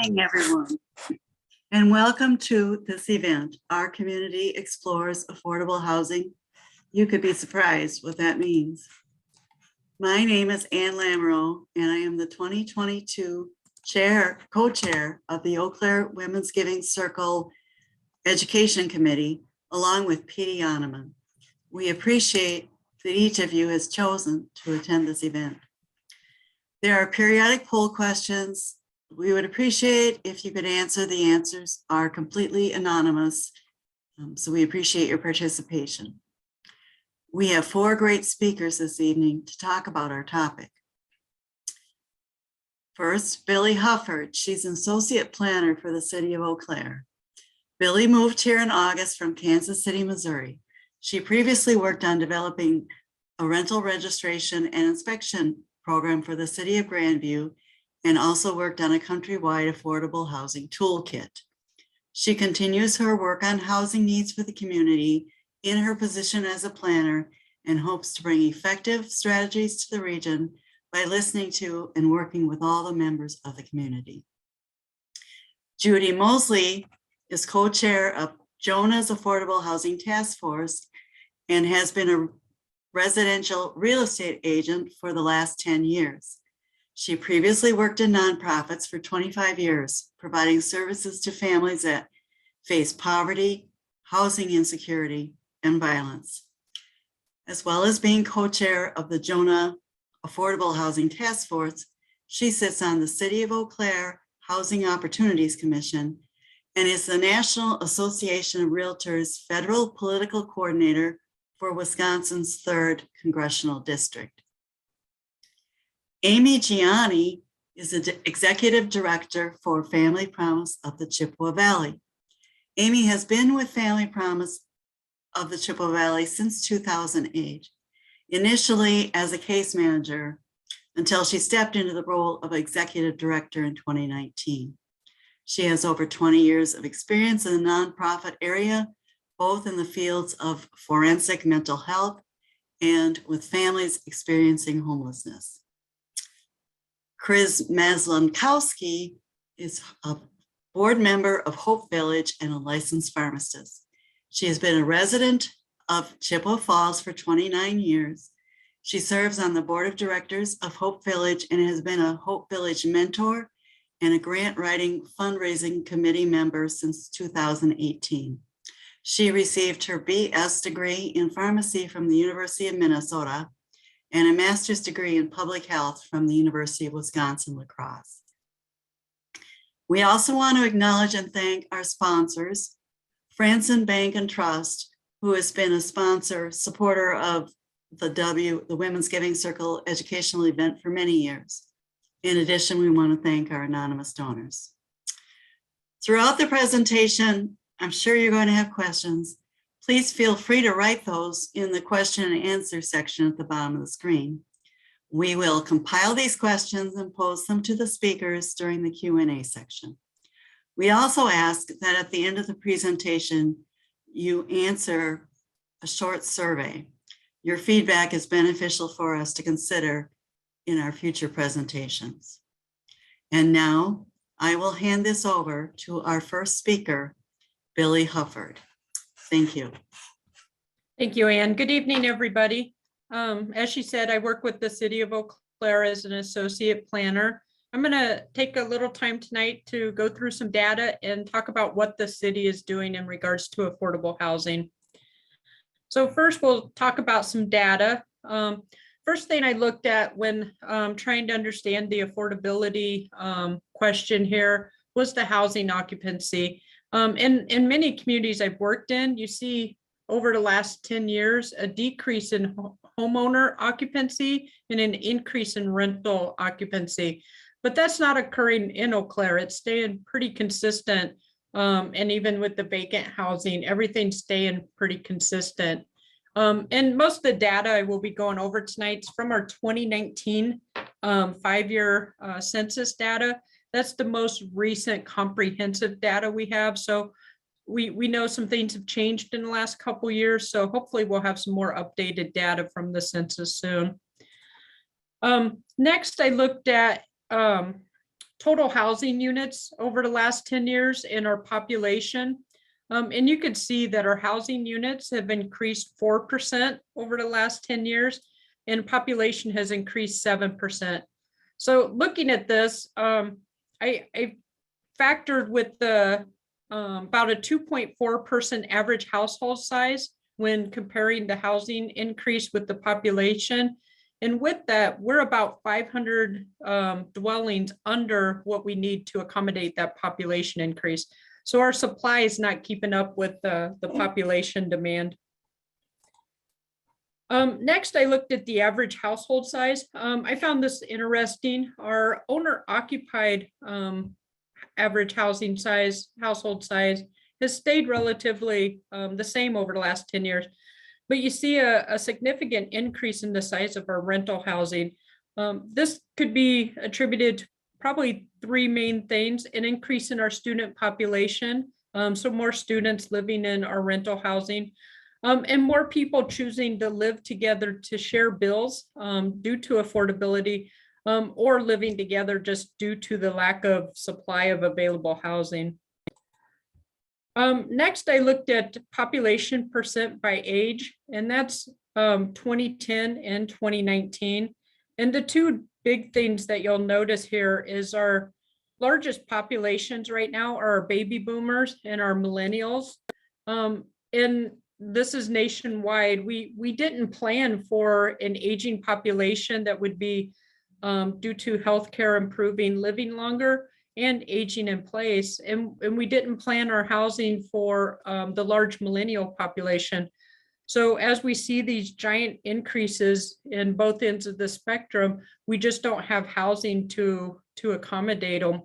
evening, everyone, and welcome to this event. Our community explores affordable housing. You could be surprised what that means. My name is Ann Lamoureux, and I am the 2022 co-chair of the Eau Claire Women's Giving Circle Education Committee, along with Petey Oneman. We appreciate that each of you has chosen to attend this event. There are periodic poll questions. We would appreciate if you could answer. The answers are completely anonymous, so we appreciate your participation. We have 4 great speakers this evening to talk about our topic. First, Billie Hufford. She's an associate planner for the city of Eau Claire. Billie moved here in August from Kansas City, Missouri. She previously worked on developing a rental registration and inspection program for the city of Grandview, and also worked on a countrywide affordable housing toolkit. She continues her work on housing needs for the community in her position as a planner and hopes to bring effective strategies to the region by listening to and working with all the members of the community. Judi Moseley is co-chair of JONAH's Affordable Housing Task Force and has been a residential real estate agent for the last 10 years. She previously worked in nonprofits for 25 years, providing services to families that face poverty, housing insecurity, and violence. As well as being co-chair of the JONAH Affordable Housing Task Force, she sits on the City of Eau Claire Housing Opportunities Commission and is the National Association of Realtors Federal Political Coordinator for Wisconsin's 3rd Congressional District. Amy Giani is the Executive Director for Family Promise of the Chippewa Valley. Amy has been with Family Promise of the Chippewa Valley since 2008, initially as a case manager until she stepped into the role of Executive Director in 2019. She has over 20 years of experience in the nonprofit area, both in the fields of forensic mental health and with families experiencing homelessness. Chris Maslonkowski is a board member of Hope Village and a licensed pharmacist. She has been a resident of Chippewa Falls for 29 years. She serves on the board of directors of Hope Village and has been a Hope Village mentor and a grant writing fundraising committee member since 2018. She received her BS degree in pharmacy from the University of Minnesota and a master's degree in public health from the University of Wisconsin-La Crosse. We also want to acknowledge and thank our sponsors, Franson Bank and Trust, who has been a supporter of the Women's Giving Circle educational event for many years. In addition, we want to thank our anonymous donors. Throughout the presentation, I'm sure you're going to have questions. Please feel free to write those in the question and answer section at the bottom of the screen. We will compile these questions and pose them to the speakers during the Q&A section. We also ask that at the end of the presentation, you answer a short survey. Your feedback is beneficial for us to consider in our future presentations. And now I will hand this over to our first speaker, Billie Hufford. Thank you. Thank you, Ann. Good evening, everybody. As she said, I work with the City of Eau Claire as an associate planner. I'm going to take a little time tonight to go through some data and talk about what the city is doing in regards to affordable housing. So first, we'll talk about some data. First thing I looked at when trying to understand the affordability question here was the housing occupancy. In many communities I've worked in, you see over the last 10 years, a decrease in homeowner occupancy and an increase in rental occupancy. But that's not occurring in Eau Claire. It's staying pretty consistent. And even with the vacant housing, everything's staying pretty consistent. And most of the data I will be going over tonight is from our 2019 5-year census data. That's the most recent comprehensive data we have. So we know some things have changed in the last couple of years. So hopefully we'll have some more updated data from the census soon. Next, I looked at total housing units over the last 10 years in our population. And you can see that our housing units have increased 4% over the last 10 years, and population has increased 7%. So looking at this, I factored with the about a 2.4 person average household size when comparing the housing increase with the population. And with that, we're about 500 dwellings under what we need to accommodate that population increase. So our supply is not keeping up with the population demand. Next, I looked at the average household size. I found this interesting. Our owner-occupied average household size has stayed relatively the same over the last 10 years. But you see a significant increase in the size of our rental housing. This could be attributed to probably three main things: an increase in our student population, so more students living in our rental housing, and more people choosing to live together to share bills due to affordability, or living together just due to the lack of supply of available housing. Next, I looked at population percent by age, and that's 2010 and 2019. And the two big things that you'll notice here is our largest populations right now are our baby boomers and our millennials. And this is nationwide. We didn't plan for an aging population that would be due to healthcare improving, living longer, and aging in place. And we didn't plan our housing for the large millennial population. So as we see these giant increases in both ends of the spectrum, we just don't have housing to accommodate them.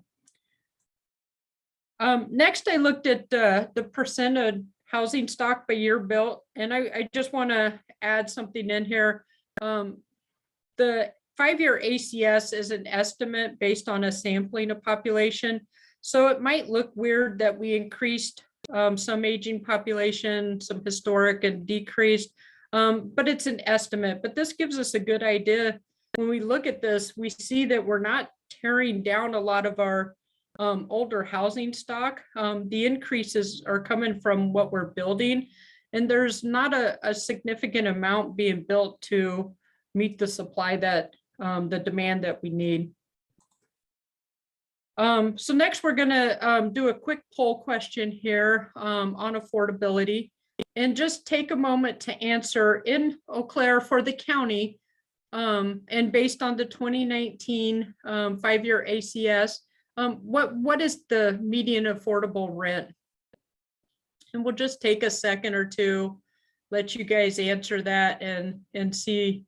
Next, I looked at the percent of housing stock by year built, and I just want to add something in here. The 5-year ACS is an estimate based on a sampling of population. So it might look weird that we increased some aging population, some historic, and decreased, but it's an estimate. But this gives us a good idea. When we look at this, we see that we're not tearing down a lot of our older housing stock. The increases are coming from what we're building, and there's not a significant amount being built to meet the supply that the demand that we need. So next we're going to do a quick poll question here on affordability, and just take a moment to answer in Eau Claire for the county, and based on the 2019 5-year ACS, what is the median affordable rent? And we'll just take a second or two, let you guys answer that and see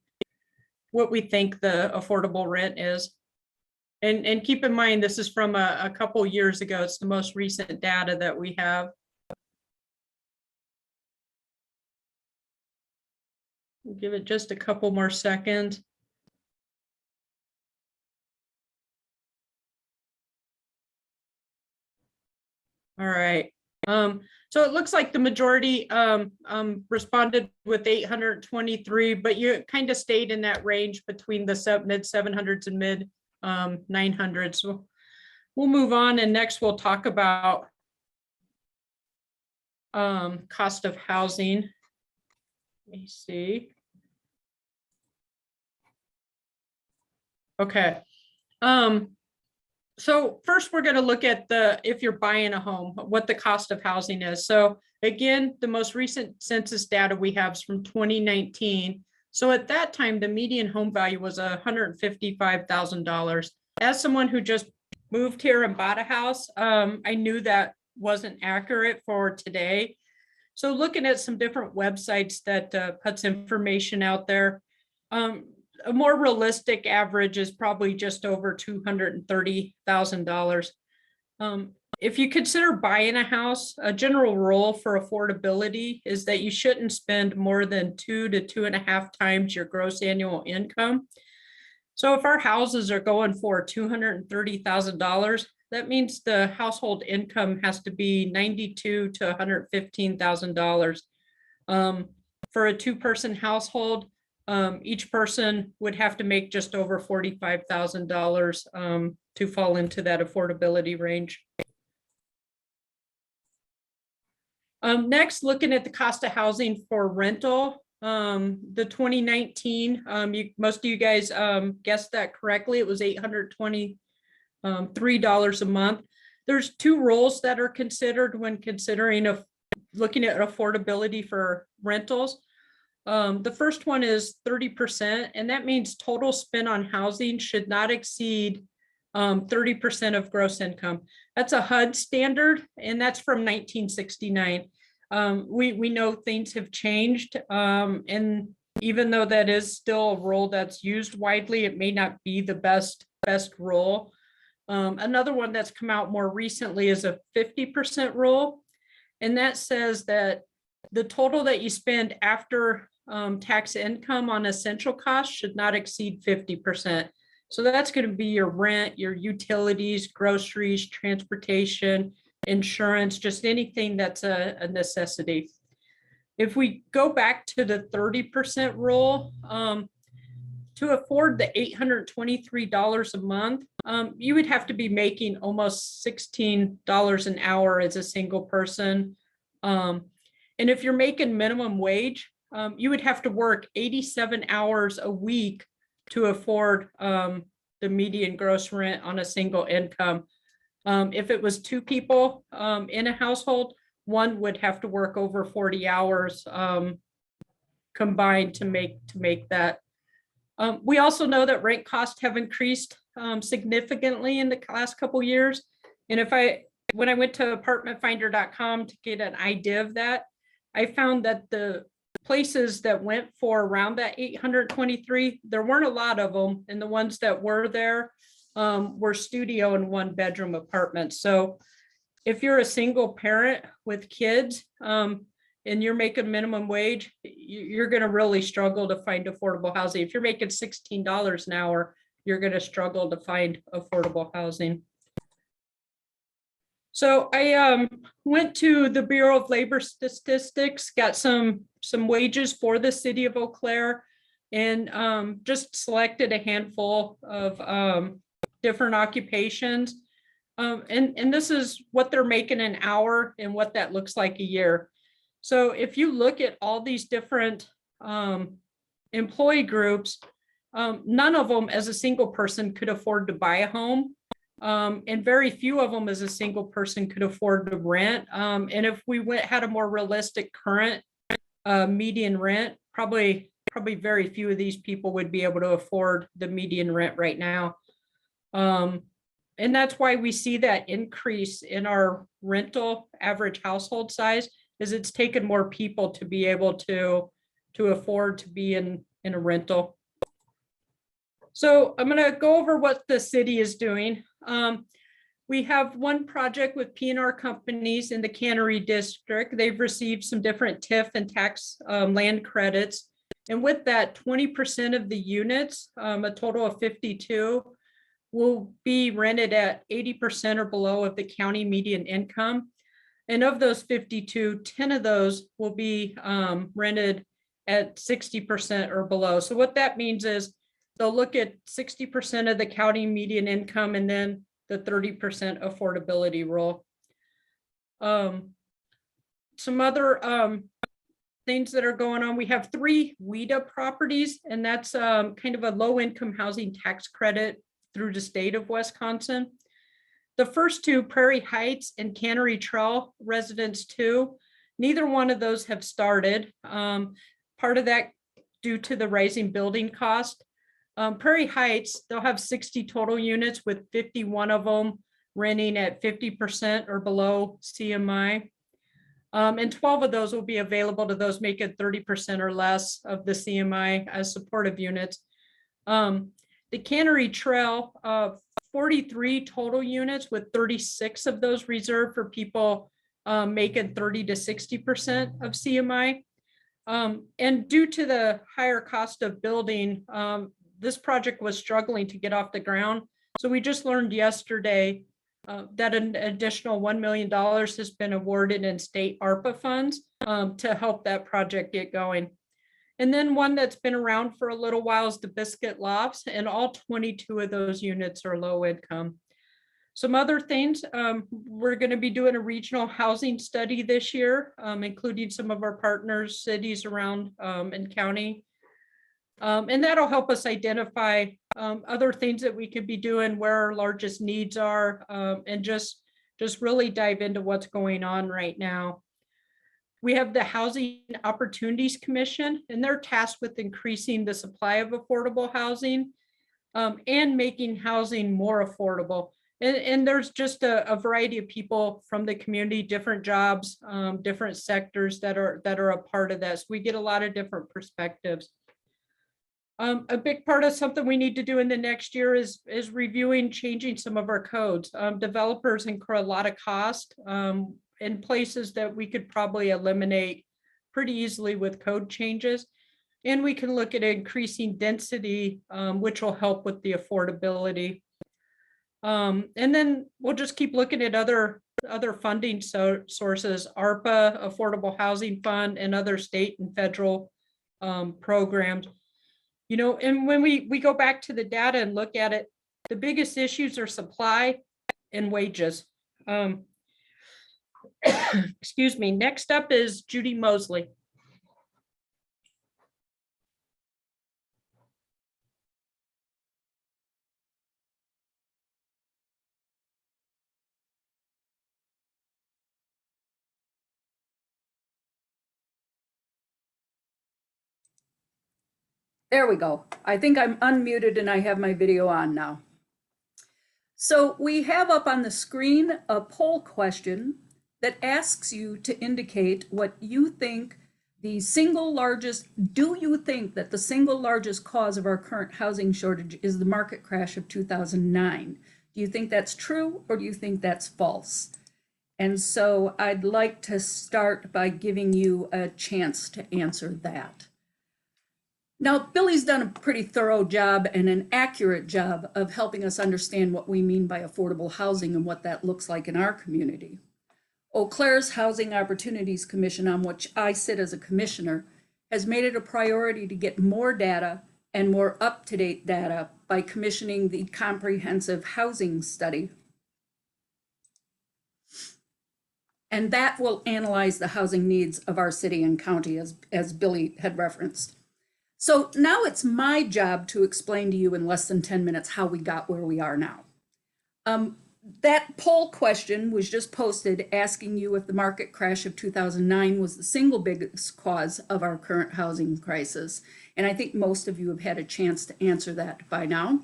what we think the affordable rent is. And keep in mind, this is from a couple years ago. It's the most recent data that we have. We'll give it just a couple more seconds. All right. So it looks like the majority responded with 823, but you kind of stayed in that range between the mid 700s and mid 900s. So we'll move on, and next we'll talk about cost of housing. Let me see. Okay. So first we're going to look at if you're buying a home, what the cost of housing is. So again, the most recent census data we have is from 2019. So at that time, the median home value was $155,000. As someone who just moved here and bought a house, I knew that wasn't accurate for today. So looking at some different websites that puts information out there, a more realistic average is probably just over $230,000. If you consider buying a house, a general rule for affordability is that you shouldn't spend more than 2 to 2.5 times your gross annual income. So if our houses are going for $230,000, that means the household income has to be $92,000 to $115,000. For a 2-person household, each person would have to make just over $45,000 to fall into that affordability range. Next, looking at the cost of housing for rental, the 2019, most of you guys guessed that correctly. It was $823 a month. There's two roles that are considered when considering looking at affordability for rentals. The first one is 30%, and that means total spend on housing should not exceed 30% of gross income. That's a HUD standard, and that's from 1969. We know things have changed, and even though that is still a rule that's used widely, it may not be the best rule. Another one that's come out more recently is a 50% rule, and that says that the total that you spend after tax income on essential costs should not exceed 50%. So that's going to be your rent, your utilities, groceries, transportation, insurance, just anything that's a necessity. If we go back to the 30% rule, to afford the $823 a month, you would have to be making almost $16 an hour as a single person. And if you're making minimum wage, you would have to work 87 hours a week to afford the median gross rent on a single income. If it was two people in a household, one would have to work over 40 hours combined to make that. We also know that rent costs have increased significantly in the last couple years. And when I went to apartmentfinder.com to get an idea of that, I found that the places that went for around that 823, there weren't a lot of them. And the ones that were there were studio and one bedroom apartments. So if you're a single parent with kids and you're making minimum wage, you're going to really struggle to find affordable housing. If you're making $16 an hour, you're going to struggle to find affordable housing. So I went to the Bureau of Labor Statistics, got some wages for the city of Eau Claire, and just selected a handful of different occupations. And this is what they're making an hour and what that looks like a year. So if you look at all these different employee groups, none of them as a single person could afford to buy a home. And very few of them as a single person could afford to rent. And if we had a more realistic current median rent, probably very few of these people would be able to afford the median rent right now. And that's why we see that increase in our rental average household size, is it's taken more people to be able to afford to be in a rental. So I'm going to go over what the city is doing. We have one project with P&R companies in the Cannery District. They've received some different TIF and tax land credits. And with that, 20% of the units, a total of 52, will be rented at 80% or below of the county median income. And of those 52, 10 of those will be rented at 60% or below. So what that means is they'll look at 60% of the county median income and then the 30% affordability rule. Some other things that are going on. We have 3 WIDA properties, and that's kind of a low income housing tax credit through the state of Wisconsin. The first 2, Prairie Heights and Cannery Trail Residence 2, neither one of those have started. Part of that due to the rising building cost. Prairie Heights, they'll have 60 total units with 51 of them renting at 50% or below CMI. And 12 of those will be available to those making 30% or less of the CMI as supportive units. The Cannery Trail, 43 total units with 36 of those reserved for people making 30 to 60% of CMI. And due to the higher cost of building, this project was struggling to get off the ground. So we just learned yesterday that an additional $1 million has been awarded in state ARPA funds to help that project get going. And then one that's been around for a little while is the Biscuit Lofts, and all 22 of those units are low income. Some other things, we're going to be doing a regional housing study this year, including some of our partners, cities around and county. And that'll help us identify other things that we could be doing, where our largest needs are, and just really dive into what's going on right now. We have the Housing Opportunities Commission, and they're tasked with increasing the supply of affordable housing and making housing more affordable. And there's just a variety of people from the community, different jobs, different sectors that are a part of this. We get a lot of different perspectives. A big part of something we need to do in the next year is reviewing, changing some of our codes. Developers incur a lot of cost in places that we could probably eliminate pretty easily with code changes. And we can look at increasing density, which will help with the affordability. And then we'll just keep looking at other funding sources, ARPA, Affordable Housing Fund, and other state and federal programs. You know, and when we go back to the data and look at it, the biggest issues are supply and wages. Excuse me. Next up is Judi Moseley. There we go. I think I'm unmuted and I have my video on now. So we have up on the screen a poll question that asks you to indicate what you think the single largest, do you think that the single largest cause of our current housing shortage is the market crash of 2009? Do you think that's true, or do you think that's false? And so I'd like to start by giving you a chance to answer that. Now, Billie's done a pretty thorough job and an accurate job of helping us understand what we mean by affordable housing and what that looks like in our community. Eau Claire's Housing Opportunities Commission, on which I sit as a commissioner, has made it a priority to get more data and more up-to-date data by commissioning the comprehensive housing study. And that will analyze the housing needs of our city and county, as Billie had referenced. So now it's my job to explain to you in less than 10 minutes how we got where we are now. That poll question was just posted asking you if the market crash of 2009 was the single biggest cause of our current housing crisis. And I think most of you have had a chance to answer that by now.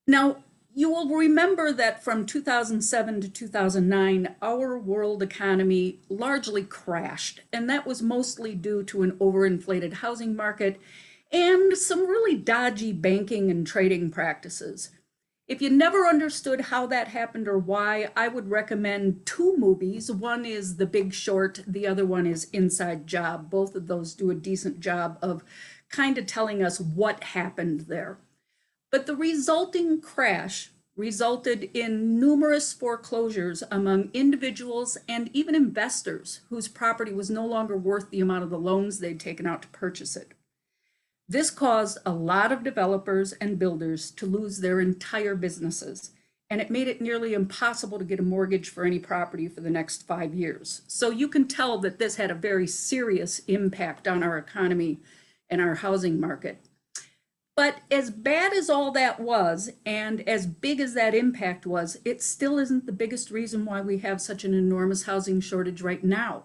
Now, you will remember that from 2007 to 2009, our world economy largely crashed, and that was mostly due to an overinflated housing market and some really dodgy banking and trading practices. If you never understood how that happened or why, I would recommend two movies. One is The Big Short, the other one is Inside Job. Both of those do a decent job of kind of telling us what happened there. But the resulting crash resulted in numerous foreclosures among individuals and even investors whose property was no longer worth the amount of the loans they'd taken out to purchase it. This caused a lot of developers and builders to lose their entire businesses, and it made it nearly impossible to get a mortgage for any property for the next 5 years. So you can tell that this had a very serious impact on our economy and our housing market. But as bad as all that was, and as big as that impact was, it still isn't the biggest reason why we have such an enormous housing shortage right now.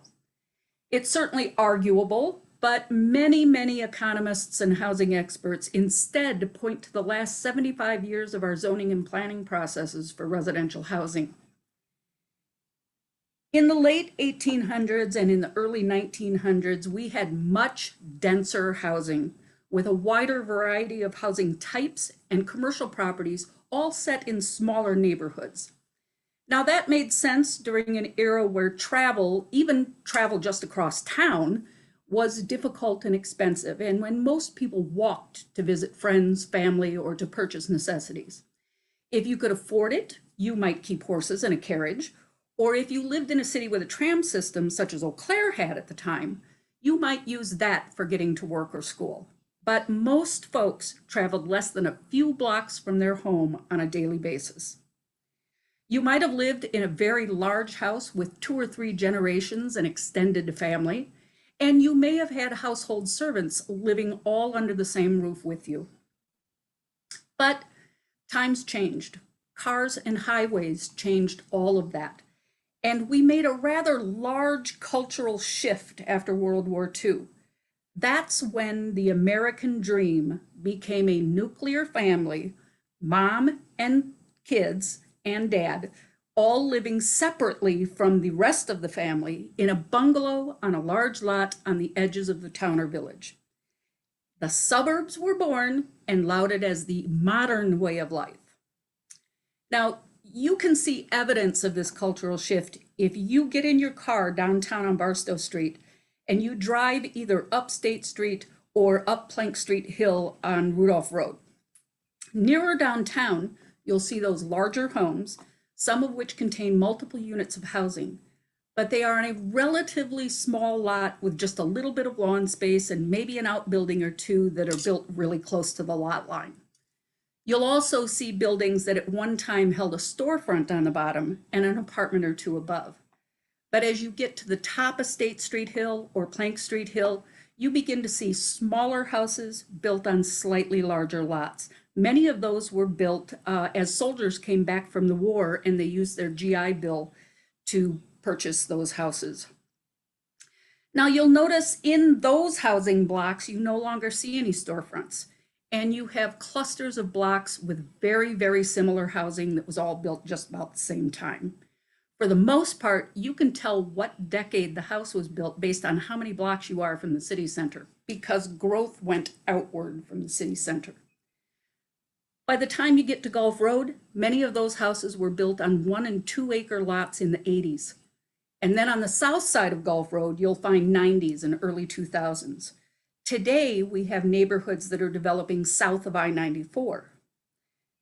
It's certainly arguable, but many, many economists and housing experts instead point to the last 75 years of our zoning and planning processes for residential housing. In the late 1800s and in the early 1900s, we had much denser housing with a wider variety of housing types and commercial properties, all set in smaller neighborhoods. Now that made sense during an era where travel, even travel just across town, was difficult and expensive, and when most people walked to visit friends, family, or to purchase necessities. If you could afford it, you might keep horses and a carriage, or if you lived in a city with a tram system, such as Eau Claire had at the time, You might use that for getting to work or school, but most folks traveled less than a few blocks from their home on a daily basis. You might have lived in a very large house with 2 or 3 generations and extended family, and you may have had household servants living all under the same roof with you. But times changed. Cars and highways changed all of that. And we made a rather large cultural shift after World War II. That's when the American dream became a nuclear family, mom and kids and dad, all living separately from the rest of the family in a bungalow on a large lot on the edges of the town or village. The suburbs were born and lauded as the modern way of life. Now, you can see evidence of this cultural shift if you get in your car downtown on Barstow Street and you drive either up State Street or up Plank Street Hill on Rudolph Road. Nearer downtown, you'll see those larger homes, some of which contain multiple units of housing, but they are on a relatively small lot with just a little bit of lawn space and maybe an outbuilding or two that are built really close to the lot line. You'll also see buildings that at one time held a storefront on the bottom and an apartment or two above. But as you get to the top of State Street Hill or Plank Street Hill, you begin to see smaller houses built on slightly larger lots. Many of those were built as soldiers came back from the war and they used their GI Bill to purchase those houses. Now you'll notice in those housing blocks, you no longer see any storefronts. And you have clusters of blocks with very, very similar housing that was all built just about the same time. For the most part, you can tell what decade the house was built based on how many blocks you are from the city center, because growth went outward from the city center. By the time you get to Gulf Road, many of those houses were built on 1 and 2 acre lots in the 80s. And then on the south side of Gulf Road, you'll find 90s and early 2000s. Today, we have neighborhoods that are developing south of I-94.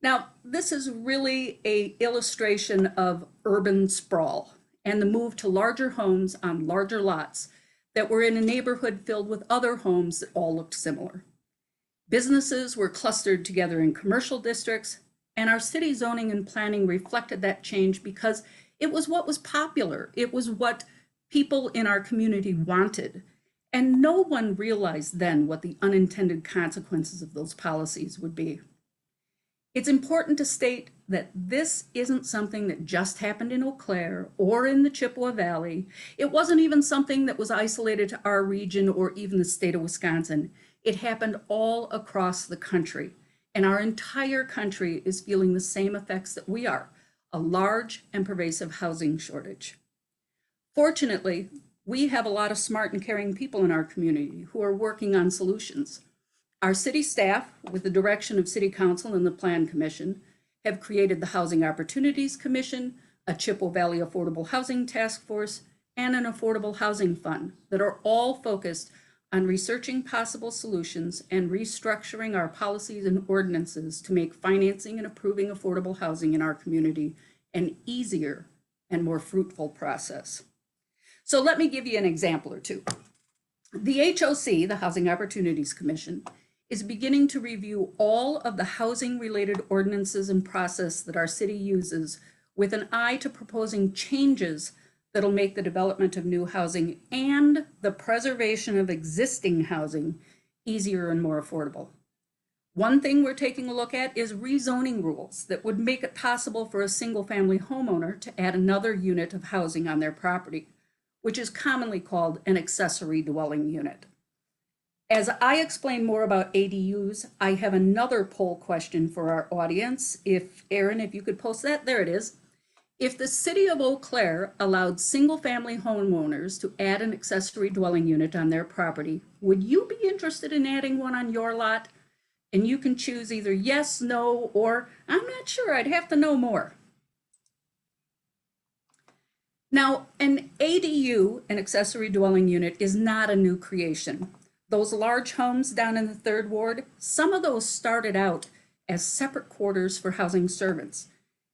Now, this is really an illustration of urban sprawl and the move to larger homes on larger lots that were in a neighborhood filled with other homes that all looked similar. Businesses were clustered together in commercial districts, and our city zoning and planning reflected that change because it was what was popular. It was what people in our community wanted. And no one realized then what the unintended consequences of those policies would be. It's important to state that this isn't something that just happened in Eau Claire or in the Chippewa Valley. It wasn't even something that was isolated to our region or even the state of Wisconsin. It happened all across the country, and our entire country is feeling the same effects that we are, a large and pervasive housing shortage. Fortunately, we have a lot of smart and caring people in our community who are working on solutions. Our city staff, with the direction of City Council and the Plan Commission, have created the Housing Opportunities Commission, a Chippewa Valley Affordable Housing Task Force, and an Affordable Housing Fund that are all focused on researching possible solutions and restructuring our policies and ordinances to make financing and approving affordable housing in our community an easier and more fruitful process. So let me give you an example or two. The HOC, the Housing Opportunities Commission, is beginning to review all of the housing-related ordinances and process that our city uses with an eye to proposing changes that'll make the development of new housing and the preservation of existing housing easier and more affordable. One thing we're taking a look at is rezoning rules that would make it possible for a single-family homeowner to add another unit of housing on their property, which is commonly called an accessory dwelling unit. As I explain more about ADUs, I have another poll question for our audience. Aaron, if you could post that, there it is. If the city of Eau Claire allowed single-family homeowners to add an accessory dwelling unit on their property, would you be interested in adding one on your lot? And you can choose either yes, no, or I'm not sure, I'd have to know more. Now, an ADU, an accessory dwelling unit, is not a new creation. Those large homes down in the 3rd Ward, some of those started out as separate quarters for housing servants.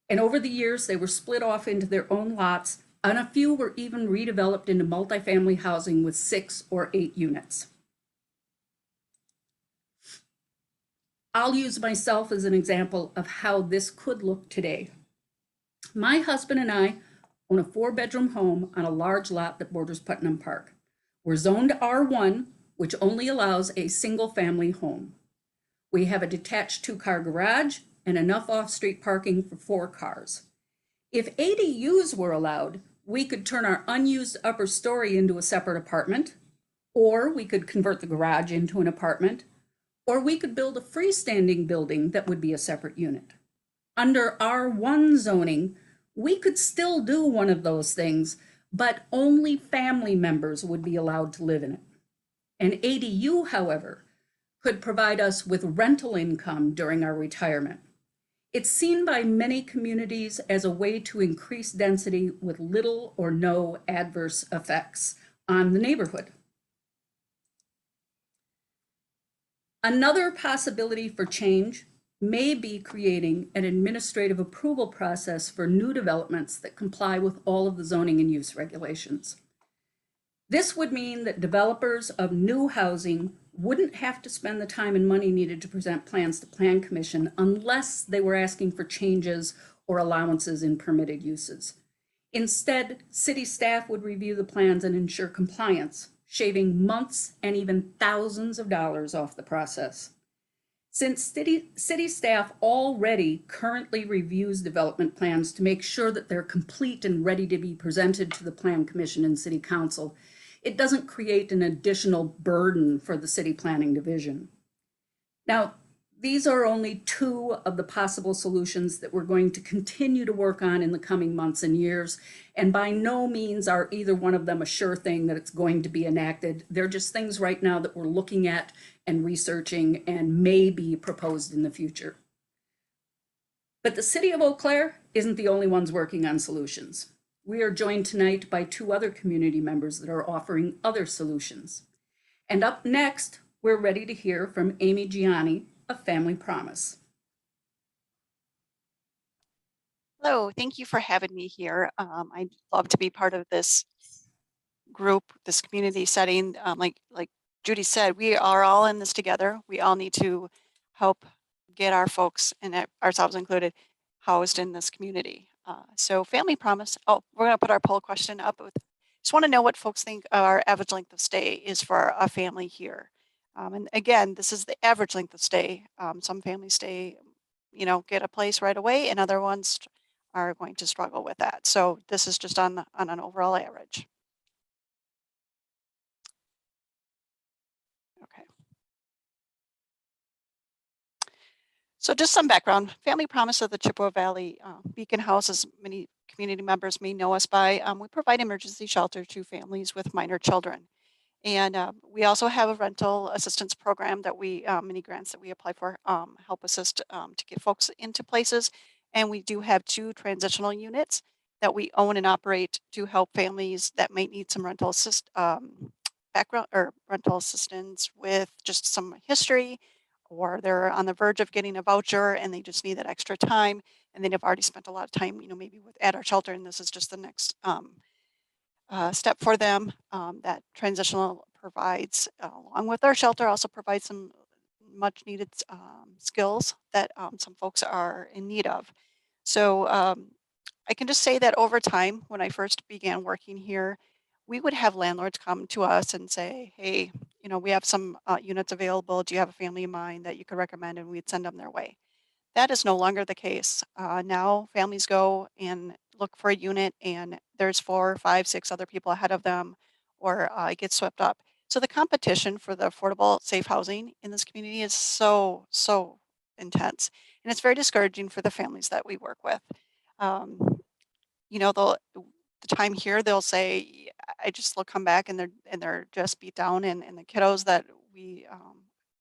And over the years, they were split off into their own lots and a few were even redeveloped into multifamily housing with 6 or 8 units. I'll use myself as an example of how this could look today. My husband and I own a 4-bedroom home on a large lot that borders Putnam Park. We're zoned R1, which only allows a single-family home. We have a detached 2-car garage and enough off-street parking for 4 cars. If ADUs were allowed, we could turn our unused upper story into a separate apartment, or we could convert the garage into an apartment, or we could build a freestanding building that would be a separate unit. Under R1 zoning, we could still do one of those things, but only family members would be allowed to live in it. An ADU, however, could provide us with rental income during our retirement. It's seen by many communities as a way to increase density with little or no adverse effects on the neighborhood. Another possibility for change may be creating an administrative approval process for new developments that comply with all of the zoning and use regulations. This would mean that developers of new housing wouldn't have to spend the time and money needed to present plans to Plan Commission unless they were asking for changes or allowances in permitted uses. Instead, city staff would review the plans and ensure compliance, shaving months and even thousands of dollars off the process. Since city staff already currently reviews development plans to make sure that they're complete and ready to be presented to the Plan Commission and City Council, it doesn't create an additional burden for the City Planning Division. Now, these are only 2 of the possible solutions that we're going to continue to work on in the coming months and years, and by no means are either one of them a sure thing that it's going to be enacted. They're just things right now that we're looking at and researching and may be proposed in the future. But the City of Eau Claire isn't the only ones working on solutions. We are joined tonight by 2 other community members that are offering other solutions. And up next, we're ready to hear from Amy Giani of Family Promise. Hello, thank you for having me here. I'd love to be part of this group, this community setting. Like Judi said, we are all in this together. We all need to help get our folks, and ourselves included, housed in this community. So Family Promise, we're gonna put our poll question up. Just wanna know what folks think our average length of stay is for a family here. And again, this is the average length of stay. Some families stay, get a place right away, and other ones are going to struggle with that. So this is just on an overall average. Okay. So just some background. Family Promise of the Chippewa Valley Beacon House, as many community members may know us by, we provide emergency shelter to families with minor children. And we also have a rental assistance program that many grants that we apply for help assist to get folks into places. And we do have 2 transitional units that we own and operate to help families that might need some rental background or rental assistance with just some history, or they're on the verge of getting a voucher and they just need that extra time, and they've already spent a lot of time, maybe at our shelter, and this is just the next step for them. That transitional provides, along with our shelter, also provides some much needed skills that some folks are in need of. So I can just say that over time, when I first began working here, we would have landlords come to us and say, hey, we have some units available. Do you have a family in mind that you could recommend? And we'd send them their way. That is no longer the case. Now families go and look for a unit and there's 4, 5, 6 other people ahead of them, or it gets swept up. So the competition for the affordable, safe housing in this community is so intense. And it's very discouraging for the families that we work with. The time here, they'll say, I just will come back and they're just beat down, and the kiddos that we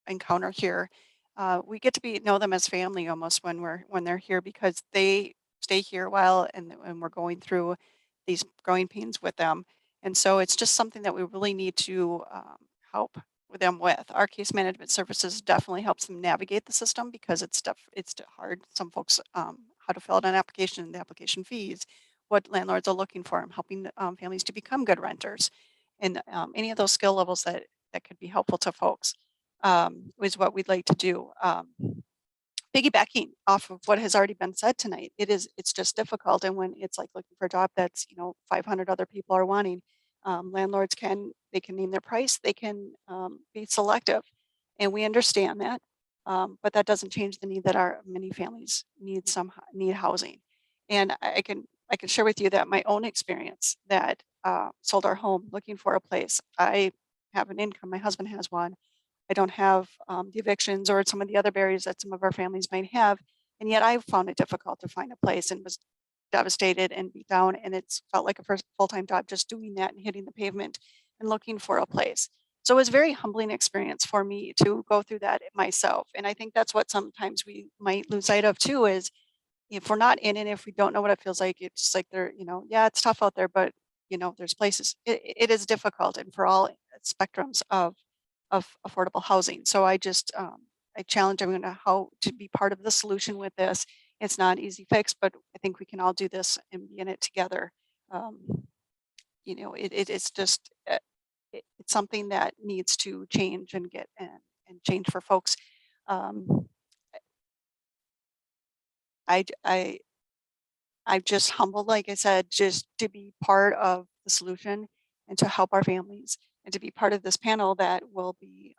encounter here, we get to know them as family almost when they're here, because they stay here a while and we're going through these growing pains with them. And so it's just something that we really need to help with them with. Our case management services definitely helps them navigate the system, because it's hard. Some folks, how to fill out an application, the application fees. what landlords are looking for and helping families to become good renters. And any of those skill levels that could be helpful to folks is what we'd like to do. Piggybacking off of what has already been said tonight, it's just difficult. And when it's like looking for a job that's, 500 other people are wanting, landlords can name their price, they can be selective, and we understand that. But that doesn't change the need that our many families need housing. And I can share with you that my own experience that sold our home looking for a place. I have an income, my husband has one. I don't have the evictions or some of the other barriers that some of our families might have. And yet I found it difficult to find a place and was devastated and beat down. And it's felt like a full-time job just doing that and hitting the pavement and looking for a place. So it was a very humbling experience for me to go through that myself. And I think that's what sometimes we might lose sight of too, is if we're not in it, if we don't know what it feels like, it's just like yeah, it's tough out there, but there's places. It is difficult, and for all spectrums of affordable housing. So I just I challenge everyone how to be part of the solution with this. It's not an easy fix, but I think we can all do this and be in it together. It's just it's something that needs to change and get and change for folks. I'm just humbled, like I said, just to be part of the solution and to help our families and to be part of this panel that will be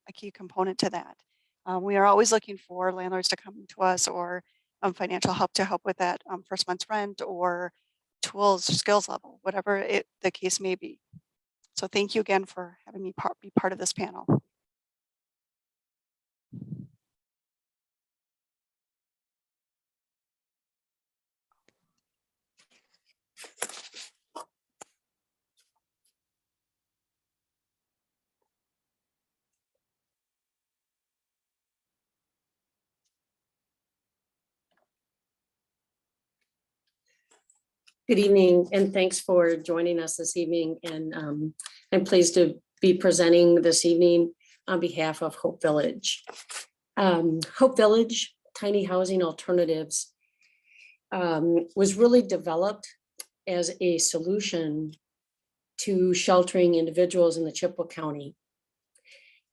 a key component to that. We are always looking for landlords to come to us or financial help to help with that first month's rent or tools, skills level, whatever the case may be. So thank you again for having me be part of this panel. Good evening, and thanks for joining us this evening. And I'm pleased to be presenting this evening on behalf of Hope Village. Hope Village, Tiny Housing Alternatives, was really developed as a solution to sheltering individuals in the Chippewa County.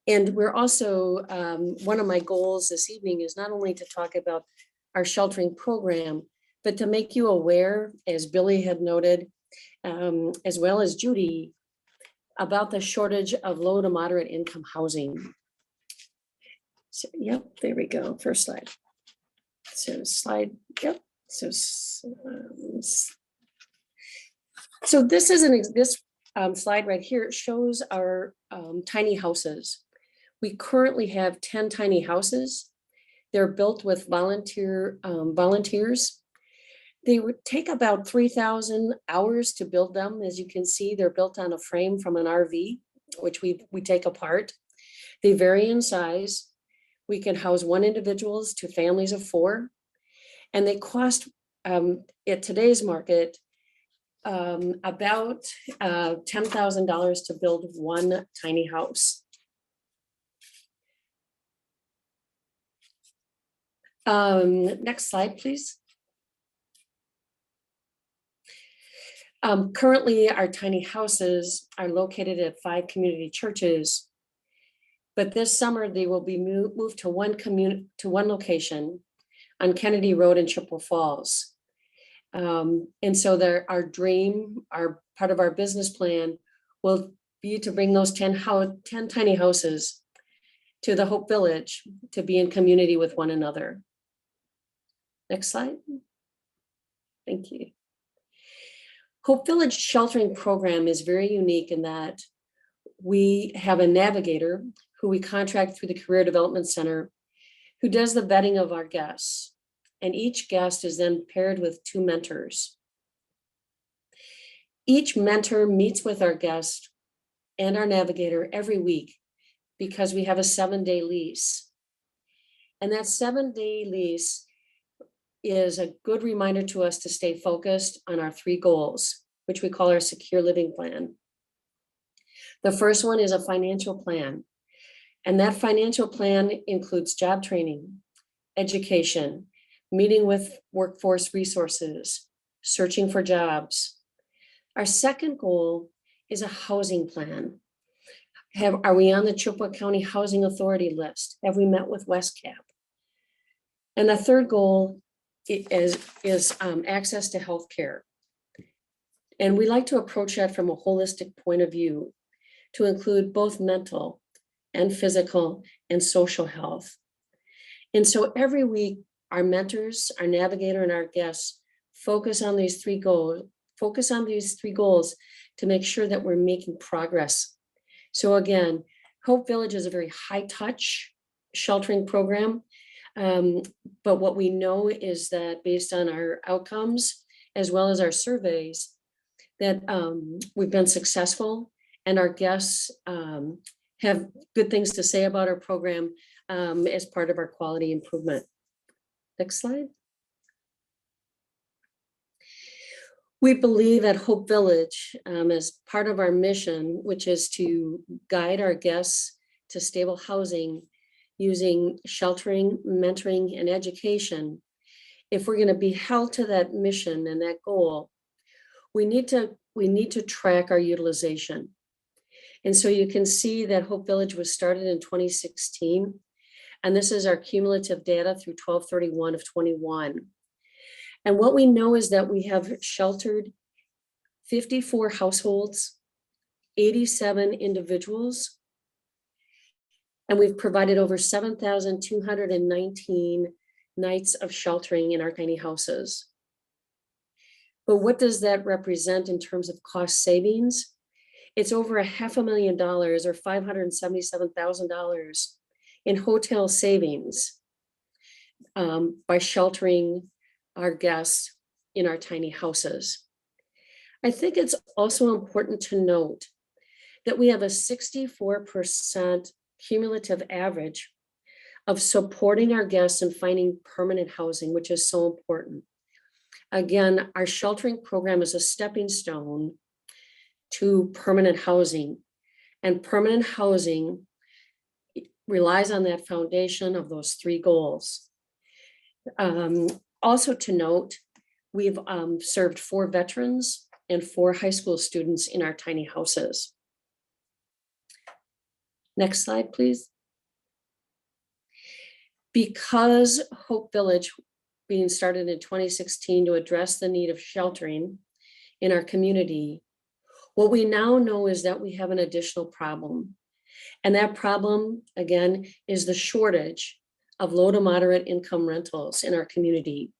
And we're also, one of my goals this evening is not only to talk about our sheltering program, but to make you aware, as Billie had noted, as well as Judi, about the shortage of low to moderate income housing. So, yep, there we go, first slide. So slide, yep. So this is this slide right here shows our tiny houses. We currently have 10 tiny houses. They're built with volunteers. They would take about 3,000 hours to build them. As you can see, they're built on a frame from an RV, which we take apart. They vary in size. We can house one individuals to families of 4. And they cost, at today's market, about $10,000 to build one tiny house. Next slide, please. Currently, our tiny houses are located at 5 community churches, but this summer they will be moved to one location on Kennedy Road in Chippewa Falls. And so our dream, our part of our business plan will be to bring those 10 tiny houses to the Hope Village to be in community with one another. Next slide. Thank you. Hope Village sheltering program is very unique in that we have a navigator who we contract through the Career Development Center who does the vetting of our guests. And each guest is then paired with 2 mentors. Each mentor meets with our guest and our navigator every week because we have a 7-day lease. And that 7-day lease is a good reminder to us to stay focused on our 3 goals, which we call our secure living plan. The first one is a financial plan. And that financial plan includes job training, education, meeting with workforce resources, searching for jobs. Our second goal is a housing plan. Are we on the Chippewa County Housing Authority list? Have we met with WestCap? And the third goal is access to healthcare. And we like to approach that from a holistic point of view to include both mental and physical and social health. And so every week, our mentors, our navigator, and our guests focus on these three goals to make sure that we're making progress. So again, Hope Village is a very high touch sheltering program. But what we know is that based on our outcomes, as well as our surveys, that we've been successful and our guests have good things to say about our program as part of our quality improvement. Next slide. We believe at Hope Village as part of our mission, which is to guide our guests to stable housing using sheltering, mentoring, and education. If we're going to be held to that mission and that goal, we need to track our utilization. And so you can see that Hope Village was started in 2016, and this is our cumulative data through 12/31 of 21. And what we know is that we have sheltered 54 households, 87 individuals, and we've provided over 7,219 nights of sheltering in our tiny houses. But what does that represent in terms of cost savings? It's over $500,000 or $577,000 in hotel savings by sheltering our guests in our tiny houses. I think it's also important to note that we have a 64% cumulative average of supporting our guests and finding permanent housing, which is so important. Again, our sheltering program is a stepping stone to permanent housing, and permanent housing relies on that foundation of those three goals. Also to note, we've served 4 veterans and 4 high school students in our tiny houses. Next slide, please. Because Hope Village being started in 2016 to address the need of sheltering in our community, what we now know is that we have an additional problem. And that problem, again, is the shortage of low to moderate income rentals in our community.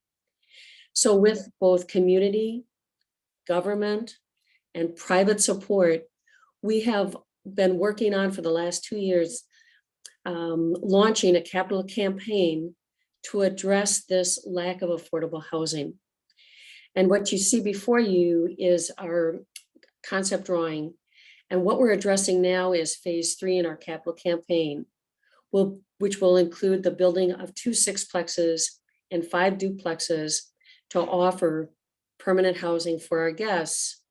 So with both community, government, and private support, we have been working on for the last 2 years, launching a capital campaign to address this lack of affordable housing. And what you see before you is our concept drawing. And what we're addressing now is phase 3 in our capital campaign, which will include the building of 2 sixplexes and 5 duplexes to offer permanent housing for our guests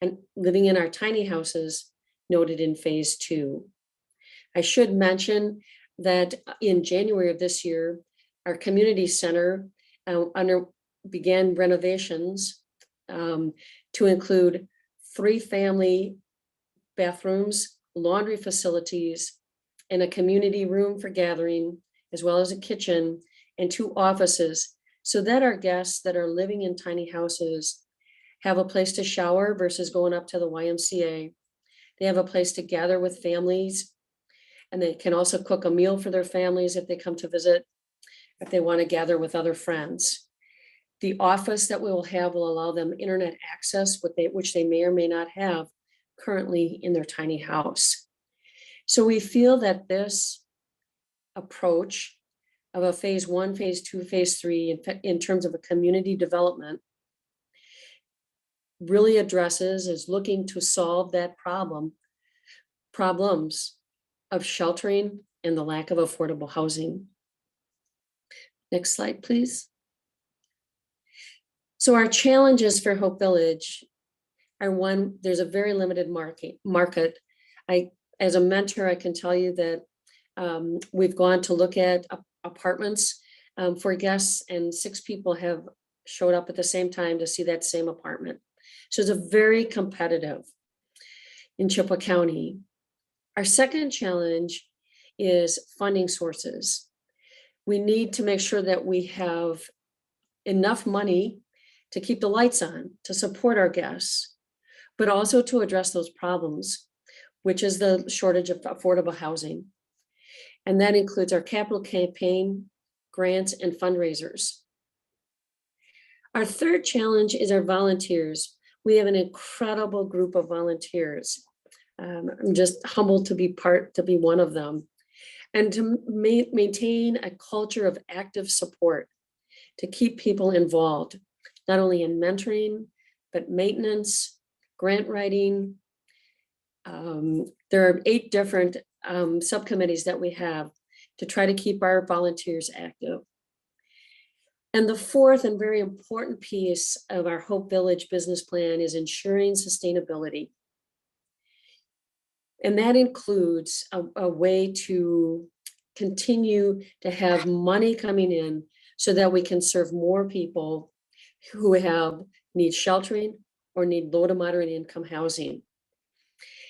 and living in our tiny houses noted in phase 2. I should mention that in January of this year, our community center began renovations to include 3 family bathrooms, laundry facilities, and a community room for gathering, as well as a kitchen and 2 offices, so that our guests that are living in tiny houses have a place to shower versus going up to the YMCA. They have a place to gather with families, and they can also cook a meal for their families if they come to visit, if they want to gather with other friends. The office that we will have will allow them internet access, which they may or may not have currently in their tiny house. So we feel that this approach of a phase 1, phase 2, phase 3 in terms of a community development really is looking to solve that problems of sheltering and the lack of affordable housing. Next slide, please. So our challenges for Hope Village are, one, there's a very limited market. As a mentor, I can tell you that we've gone to look at apartments for guests, and 6 people have showed up at the same time to see that same apartment. So it's a very competitive in Chippewa County. Our second challenge is funding sources. We need to make sure that we have enough money to keep the lights on, to support our guests, but also to address those problems, which is the shortage of affordable housing. And that includes our capital campaign, grants, and fundraisers. Our third challenge is our volunteers. We have an incredible group of volunteers. I'm just humbled to be one of them. And to maintain a culture of active support, to keep people involved, not only in mentoring, but maintenance, grant writing. There are 8 different subcommittees that we have to try to keep our volunteers active. And the fourth and very important piece of our Hope Village business plan is ensuring sustainability. And that includes a way to continue to have money coming in so that we can serve more people who need sheltering or need low to moderate income housing.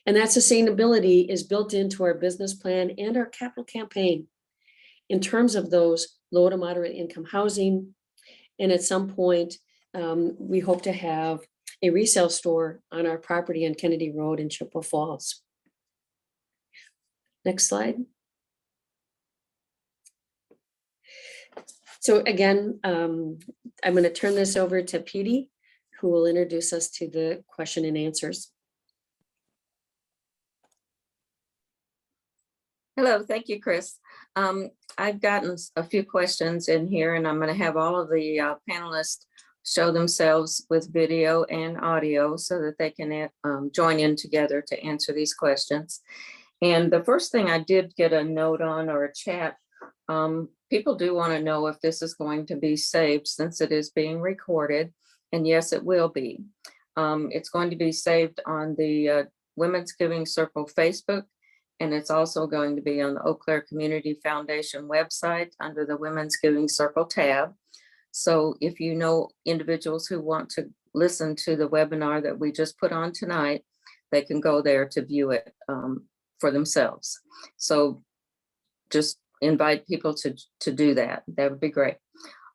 And that sustainability is built into our business plan and our capital campaign in terms of those low to moderate income housing. And at some point, we hope to have a resale store on our property on Kennedy Road in Chippewa Falls. Next slide. So again, I'm going to turn this over to Petey, who will introduce us to the question and answers. Hello, thank you, Chris. I've gotten a few questions in here, and I'm going to have all of the panelists show themselves with video and audio so that they can join in together to answer these questions. And the first thing I did get a note on, or a chat, people do want to know if this is going to be saved since it is being recorded. And yes, it will be. It's going to be saved on the Women's Giving Circle Facebook. And it's also going to be on the Eau Claire Community Foundation website under the Women's Giving Circle tab. So if you know individuals who want to listen to the webinar that we just put on tonight, they can go there to view it for themselves. So just invite people to do that. That would be great.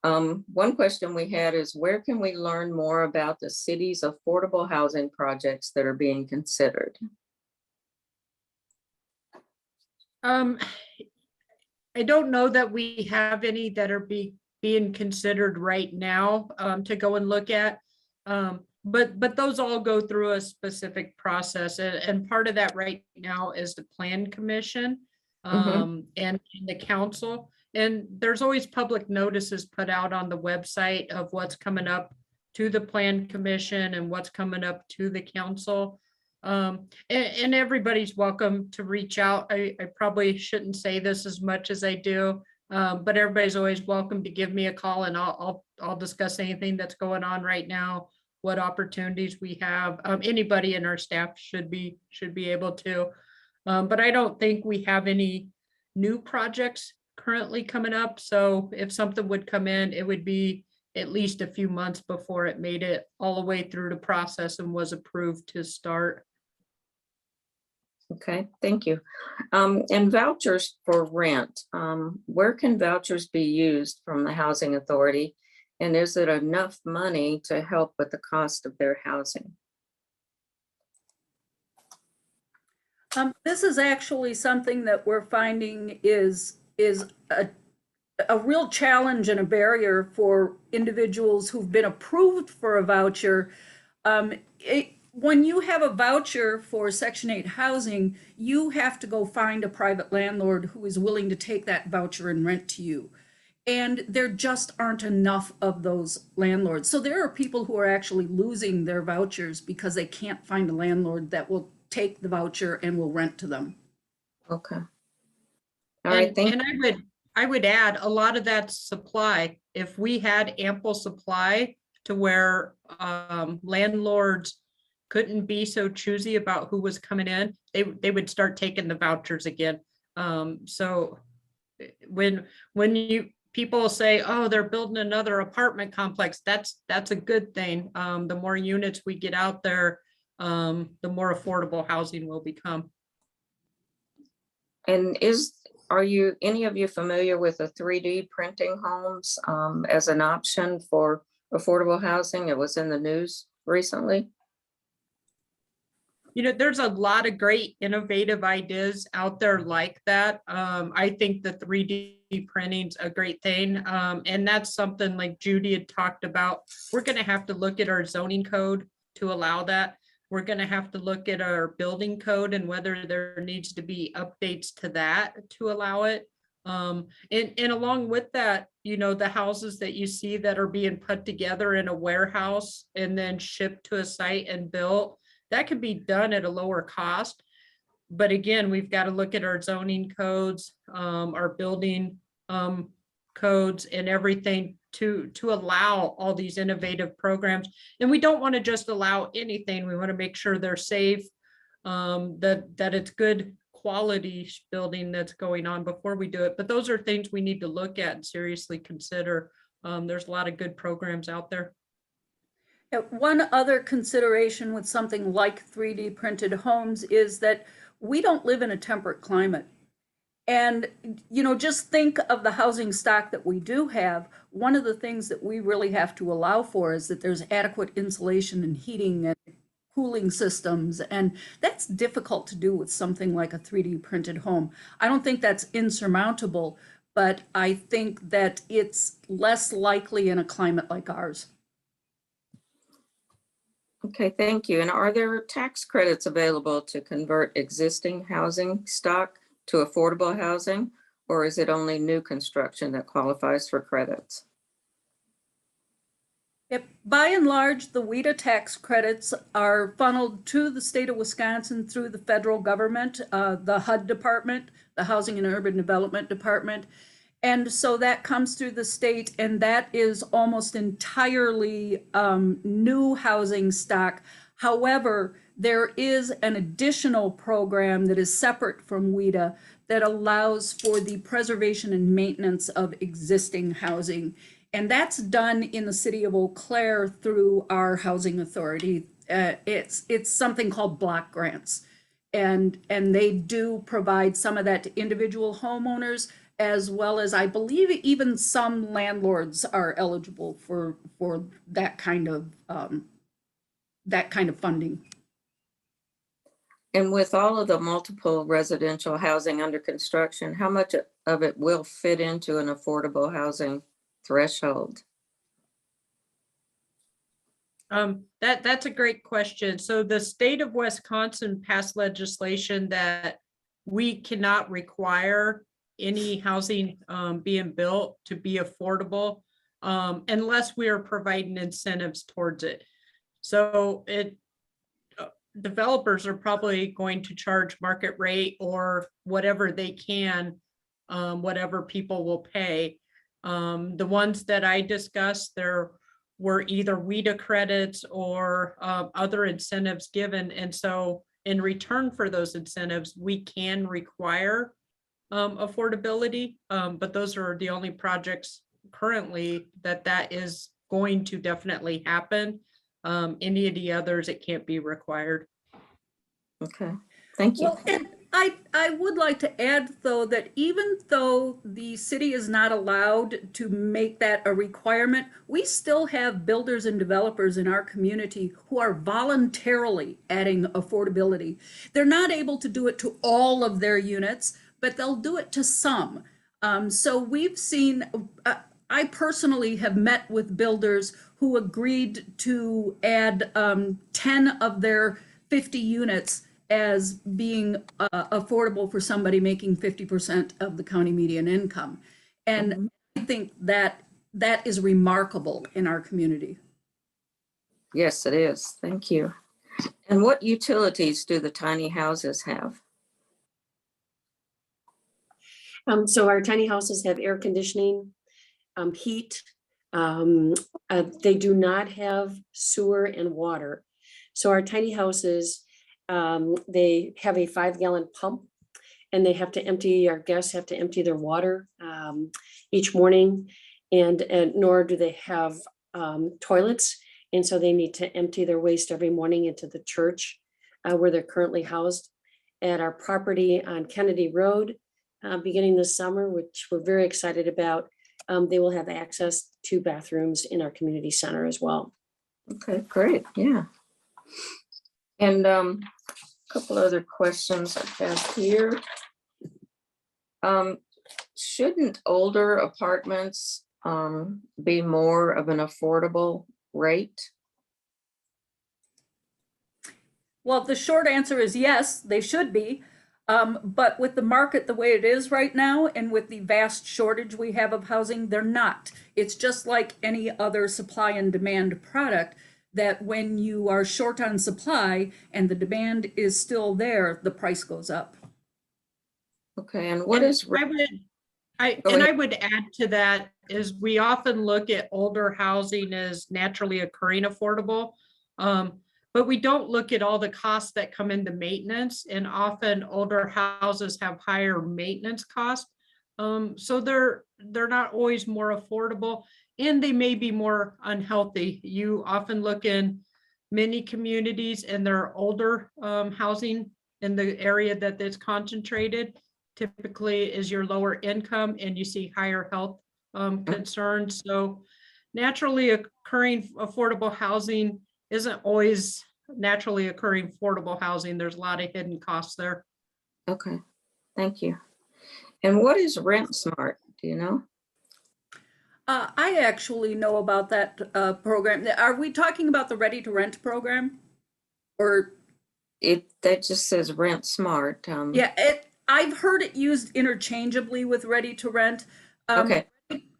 One question we had is, where can we learn more about the city's affordable housing projects that are being considered? I don't know that we have any that are being considered right now to go and look at. But those all go through a specific process. And part of that right now is the Plan Commission and the council. And there's always public notices put out on the website of what's coming up to the Plan Commission and what's coming up to the council. And everybody's welcome to reach out. I probably shouldn't say this as much as I do, but everybody's always welcome to give me a call, and I'll discuss anything that's going on right now, what opportunities we have. Anybody in our staff should be able to, but I don't think we have any new projects currently coming up. So if something would come in, it would be at least a few months before it made it all the way through the process and was approved to start. Okay, thank you. And vouchers for rent, where can vouchers be used from the Housing Authority? And is it enough money to help with the cost of their housing? This is actually something that we're finding is a real challenge and a barrier for individuals who've been approved for a voucher. When you have a voucher for Section 8 housing, you have to go find a private landlord who is willing to take that voucher and rent to you. And there just aren't enough of those landlords. So there are people who are actually losing their vouchers because they can't find a landlord that will take the voucher and will rent to them. Okay. All right, thank you. And I would add, a lot of that supply, if we had ample supply to where landlords couldn't be so choosy about who was coming in, they would start taking the vouchers again. So when people say, oh, they're building another apartment complex. That's a good thing. The more units we get out there, the more affordable housing will become. And are you, any of you familiar with the 3D printing homes as an option for affordable housing? It was in the news recently. You know, there's a lot of great innovative ideas out there like that. I think the 3D printing's a great thing. And that's something like Judi had talked about. We're going to have to look at our zoning code to allow that. We're going to have to look at our building code and whether there needs to be updates to that to allow it. And along with that, you know, the houses that you see that are being put together in a warehouse and then shipped to a site and built, that could be done at a lower cost. But again, we've got to look at our zoning codes, our building codes and everything to allow all these innovative programs. And we don't want to just allow anything. We want to make sure they're safe, that it's good quality building that's going on before we do it. But those are things we need to look at and seriously consider. There's a lot of good programs out there. One other consideration with something like 3D printed homes is that we don't live in a temperate climate. And, you know, just think of the housing stock that we do have. One of the things that we really have to allow for is that there's adequate insulation and heating and cooling systems. And that's difficult to do with something like a 3D printed home. I don't think that's insurmountable, but I think that it's less likely in a climate like ours. Okay, thank you. And are there tax credits available to convert existing housing stock to affordable housing? Or is it only new construction that qualifies for credits? By and large, the WHEDA tax credits are funneled to the state of Wisconsin through the federal government, the HUD department, the Housing and Urban Development Department. And so that comes through the state, and that is almost entirely new housing stock. However, there is an additional program that is separate from WHEDA that allows for the preservation and maintenance of existing housing. And that's done in the city of Eau Claire through our housing authority. It's something called block grants. And they do provide some of that to individual homeowners, as well as I believe even some landlords are eligible for that kind of funding. And with all of the multiple residential housing under construction, how much of it will fit into an affordable housing threshold? That's a great question. So the state of Wisconsin passed legislation that we cannot require any housing being built to be affordable unless we are providing incentives towards it. So developers are probably going to charge market rate or whatever they can, whatever people will pay. The ones that I discussed, there were either WHEDA credits or other incentives given. And so in return for those incentives, we can require affordability, but those are the only projects currently that is going to definitely happen. Any of the others, it can't be required. Okay, thank you. Well, and I would like to add, though, that even though the city is not allowed to make that a requirement, we still have builders and developers in our community who are voluntarily adding affordability. They're not able to do it to all of their units, but they'll do it to some. So we've seen, I personally have met with builders who agreed to add 10 of their 50 units as being affordable for somebody making 50% of the county median income. And I think that is remarkable in our community. Yes, it is. Thank you. And what utilities do the tiny houses have? So our tiny houses have air conditioning, heat. They do not have sewer and water. So our tiny houses, they have a 5-gallon pump, and they have to empty, our guests have to empty their water each morning, and nor do they have toilets. And so they need to empty their waste every morning into the church where they're currently housed. At our property on Kennedy Road, beginning this summer, which we're very excited about, they will have access to bathrooms in our community center as well. Okay, great, yeah. And a couple other questions I have here. Shouldn't older apartments be more of an affordable rate? Well, the short answer is yes, they should be. But with the market the way it is right now, and with the vast shortage we have of housing, they're not. It's just like any other supply and demand product, that when you are short on supply and the demand is still there, the price goes up. Okay, and what And is? I would add to that is we often look at older housing as naturally occurring affordable. But we don't look at all the costs that come into maintenance, and often older houses have higher maintenance costs. So they're not always more affordable, and they may be more unhealthy. You often look in many communities and their older housing in the area that it's concentrated typically is your lower income, and you see higher health concerns. So naturally occurring affordable housing isn't always naturally occurring affordable housing. There's a lot of hidden costs there. Okay, thank you. And what is Rent Smart? Do you know? I actually know about that program. Are we talking about the Ready to Rent program? Or That just says Rent Smart. yeah, I've heard it used interchangeably with Ready to Rent. Okay.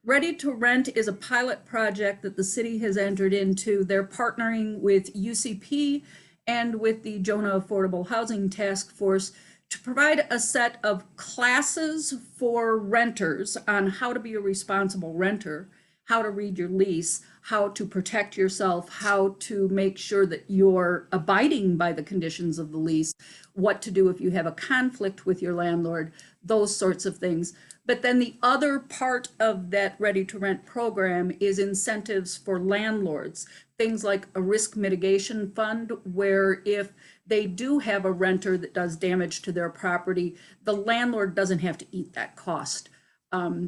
Ready to Rent is a pilot project that the city has entered into. They're partnering with UCP and with the JONAH Affordable Housing Task Force to provide a set of classes for renters on how to be a responsible renter, how to read your lease, how to protect yourself, how to make sure that you're abiding by the conditions of the lease, what to do if you have a conflict with your landlord, those sorts of things. But then the other part of that Ready to Rent program is incentives for landlords, things like a risk mitigation fund, where if they do have a renter that does damage to their property, the landlord doesn't have to eat that cost.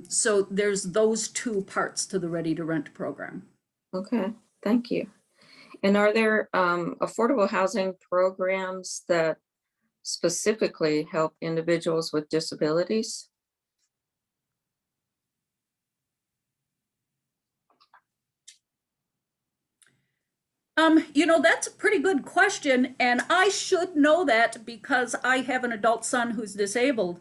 So there's those two parts to the Ready to Rent program. Okay, thank you. And are there affordable housing programs that specifically help individuals with disabilities? That's a pretty good question, and I should know that because I have an adult son who's disabled.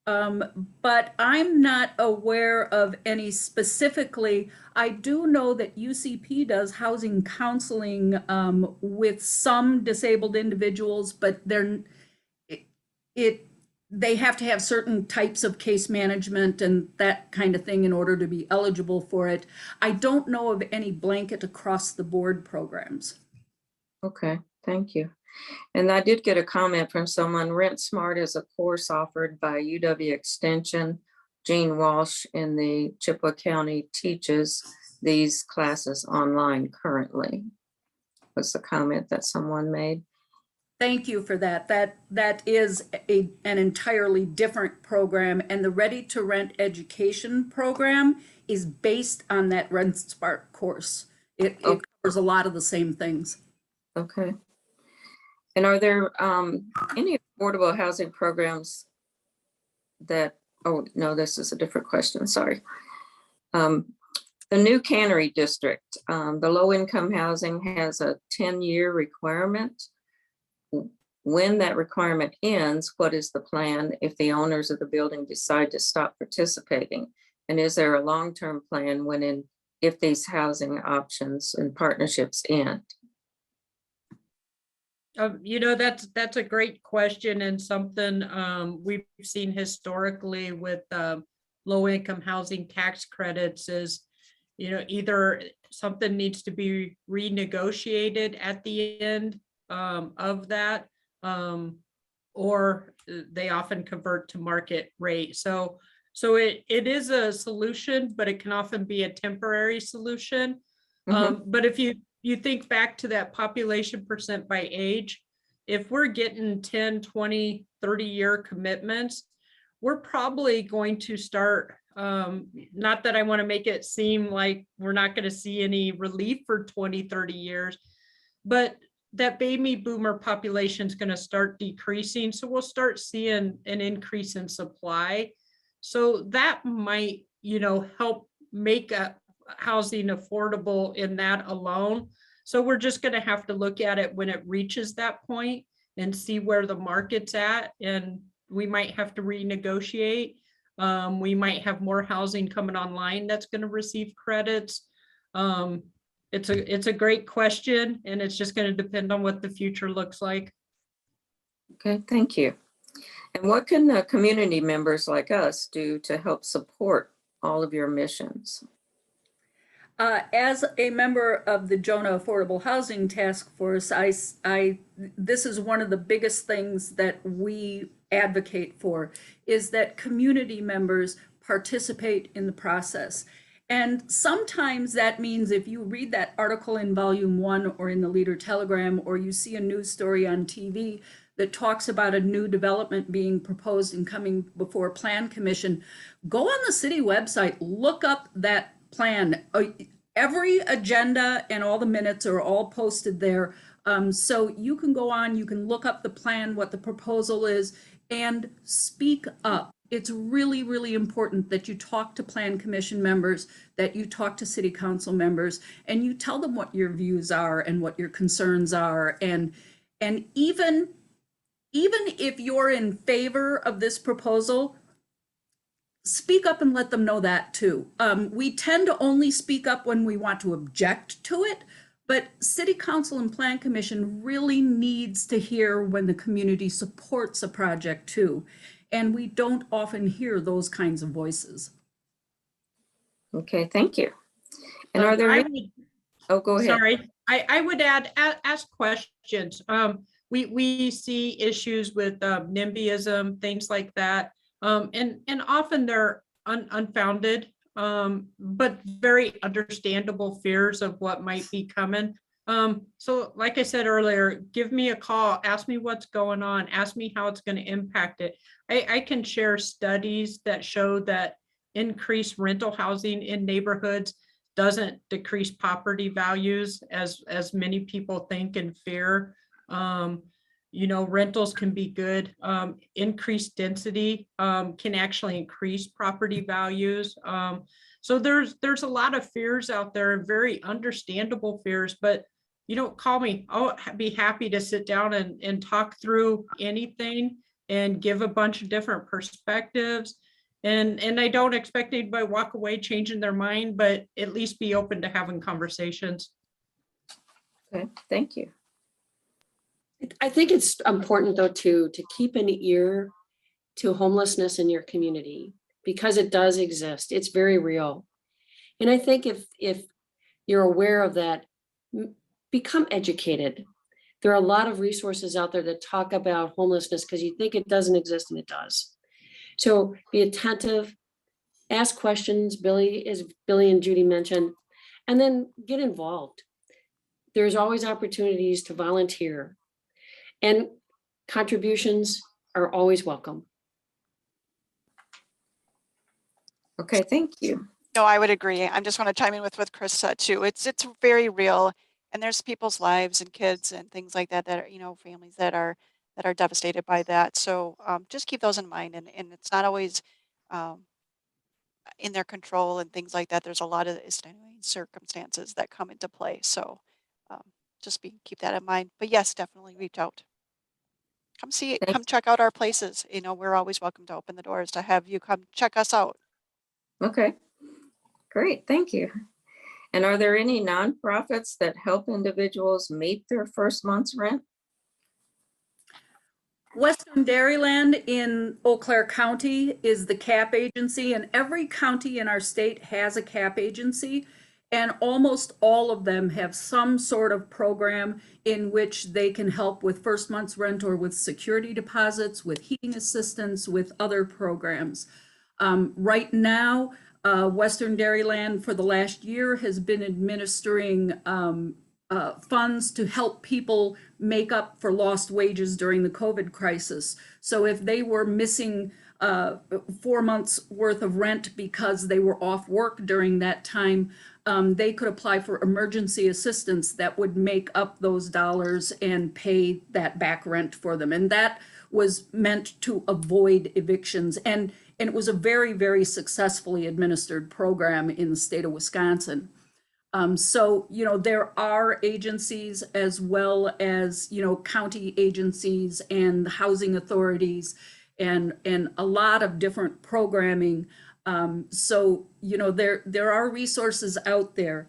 But I'm not aware of any specifically. I do know that UCP does housing counseling with some disabled individuals, but they have to have certain types of case management and that kind of thing in order to be eligible for it. I don't know of any blanket across the board programs. Okay, thank you. And I did get a comment from someone. Rent Smart is a course offered by UW Extension. Jean Walsh in the Chippewa County teaches these classes online currently. Was the comment that someone made. Thank you for that. That is an entirely different program, and the Ready to Rent education program is based on that Rent Smart course. It covers a lot of the same things. Okay. And are there any affordable housing programs that, oh, no, this is a different question, sorry. The new cannery district, the low income housing has a 10-year requirement. When that requirement ends, what is the plan if the owners of the building decide to stop participating? And is there a long-term plan if these housing options and partnerships end? That's a great question, and something we've seen historically with low income housing tax credits is, either something needs to be renegotiated at the end of that, or they often convert to market rate. So So it is a solution, but it can often be a temporary solution. But if you think back to that population percent by age, if we're getting 10, 20, 30-year commitments, we're probably going to start, not that I want to make it seem like we're not going to see any relief for 20, 30 years, but that baby boomer population is going to start decreasing. So we'll start seeing an increase in supply. So that might, help make housing affordable in that alone. So we're just going to have to look at it when it reaches that point and see where the market's at. And we might have to renegotiate. We might have more housing coming online that's going to receive credits. It's a great question, and it's just going to depend on what the future looks like. Okay, thank you. And what can community members like us do to help support all of your missions? As a member of the JONAH Affordable Housing Task Force, this is one of the biggest things that we advocate for, is that community members participate in the process. And sometimes that means if you read that article in Volume 1 or in the Leader Telegram, or you see a news story on TV that talks about a new development being proposed and coming before Plan Commission, go on the city website, look up that plan. Every agenda and all the minutes are all posted there. So you can go on, you can look up the plan, what the proposal is, and speak up. It's really, really important that you talk to Plan Commission members, that you talk to City Council members, and you tell them what your views are and what your concerns are. And even if you're in favor of this proposal, speak up and let them know that too. We tend to only speak up when we want to object to it, but City Council and Plan Commission really needs to hear when the community supports a project too. And we don't often hear those kinds of voices. Okay, thank you. And are there any? Oh, go ahead. Sorry, I would ask questions. We see issues with NIMBYism, things like that. And often they're unfounded, but very understandable fears of what might be coming. So like I said earlier, give me a call, ask me what's going on, ask me how it's going to impact it. I can share studies that show that increased rental housing in neighborhoods doesn't decrease property values as many people think and fear. Rentals can be good. Increased density can actually increase property values. So there's a lot of fears out there, very understandable fears, but call me. I'll be happy to sit down and talk through anything and give a bunch of different perspectives. And I don't expect anybody to walk away changing their mind, but at least be open to having conversations. Okay, thank you. I think it's important though to keep an ear to homelessness in your community, because it does exist. It's very real. And I think if you're aware of that, become educated. There are a lot of resources out there that talk about homelessness because you think it doesn't exist, and it does. So be attentive, ask questions, Billie and Judi mentioned, and then get involved. There's always opportunities to volunteer, and contributions are always welcome. Okay, thank you. No, I would agree. I just want to chime in with what Chris said too. It's very real, and there's people's lives and kids and things like that that are, families that are devastated by that. So just keep those in mind, and it's not always in their control and things like that. There's a lot of extenuating circumstances that come into play. So just keep that in mind. But yes, definitely reach out. Come see it. Come check out our places. We're always welcome to open the doors to have you come check us out. Okay, great, thank you. And are there any nonprofits that help individuals meet their first month's rent? Western Dairyland in Eau Claire County is the CAP agency, and every county in our state has a CAP agency, and almost all of them have some sort of program in which they can help with first month's rent or with security deposits, with heating assistance, with other programs. Right now, Western Dairyland for the last year has been administering funds to help people make up for lost wages during the COVID crisis. So if they were missing 4 months worth of rent because they were off work during that time, they could apply for emergency assistance that would make up those dollars and pay that back rent for them. And that was meant to avoid evictions. And it was a very, very successfully administered program in the state of Wisconsin. So, there are agencies as well as, county agencies and housing authorities and a lot of different programming. So, there are resources out there.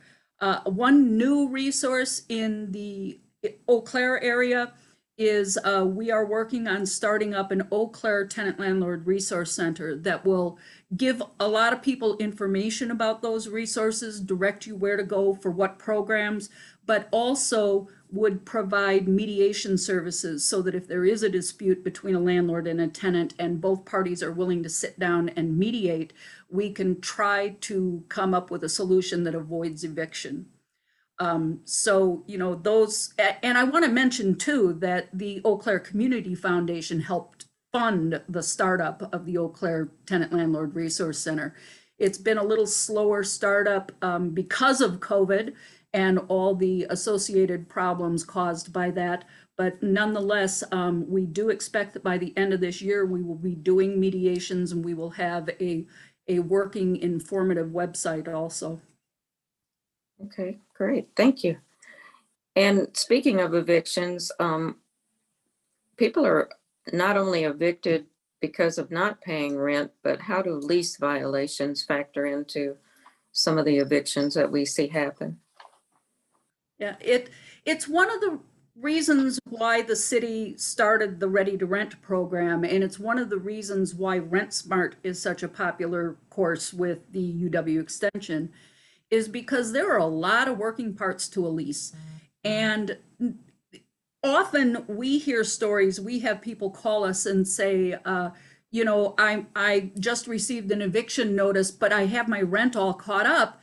One new resource in the Eau Claire area is we are working on starting up an Eau Claire Tenant Landlord Resource Center that will give a lot of people information about those resources, direct you where to go for what programs, but also would provide mediation services so that if there is a dispute between a landlord and a tenant and both parties are willing to sit down and mediate, we can try to come up with a solution that avoids eviction. So, those, and I want to mention too, that the Eau Claire Community Foundation helped fund the startup of the Eau Claire Tenant Landlord Resource Center. It's been a little slower startup because of COVID and all the associated problems caused by that. But nonetheless, we do expect that by the end of this year, we will be doing mediations and we will have a working informative website also. Okay, great. Thank you. And speaking of evictions, people are not only evicted because of not paying rent, but how do lease violations factor into some of the evictions that we see happen? Yeah, it's one of the reasons why the city started the Ready to Rent program, and it's one of the reasons why Rent Smart is such a popular course with the UW Extension, is because there are a lot of working parts to a lease. And often we hear stories, we have people call us and say, I just received an eviction notice, but I have my rent all caught up.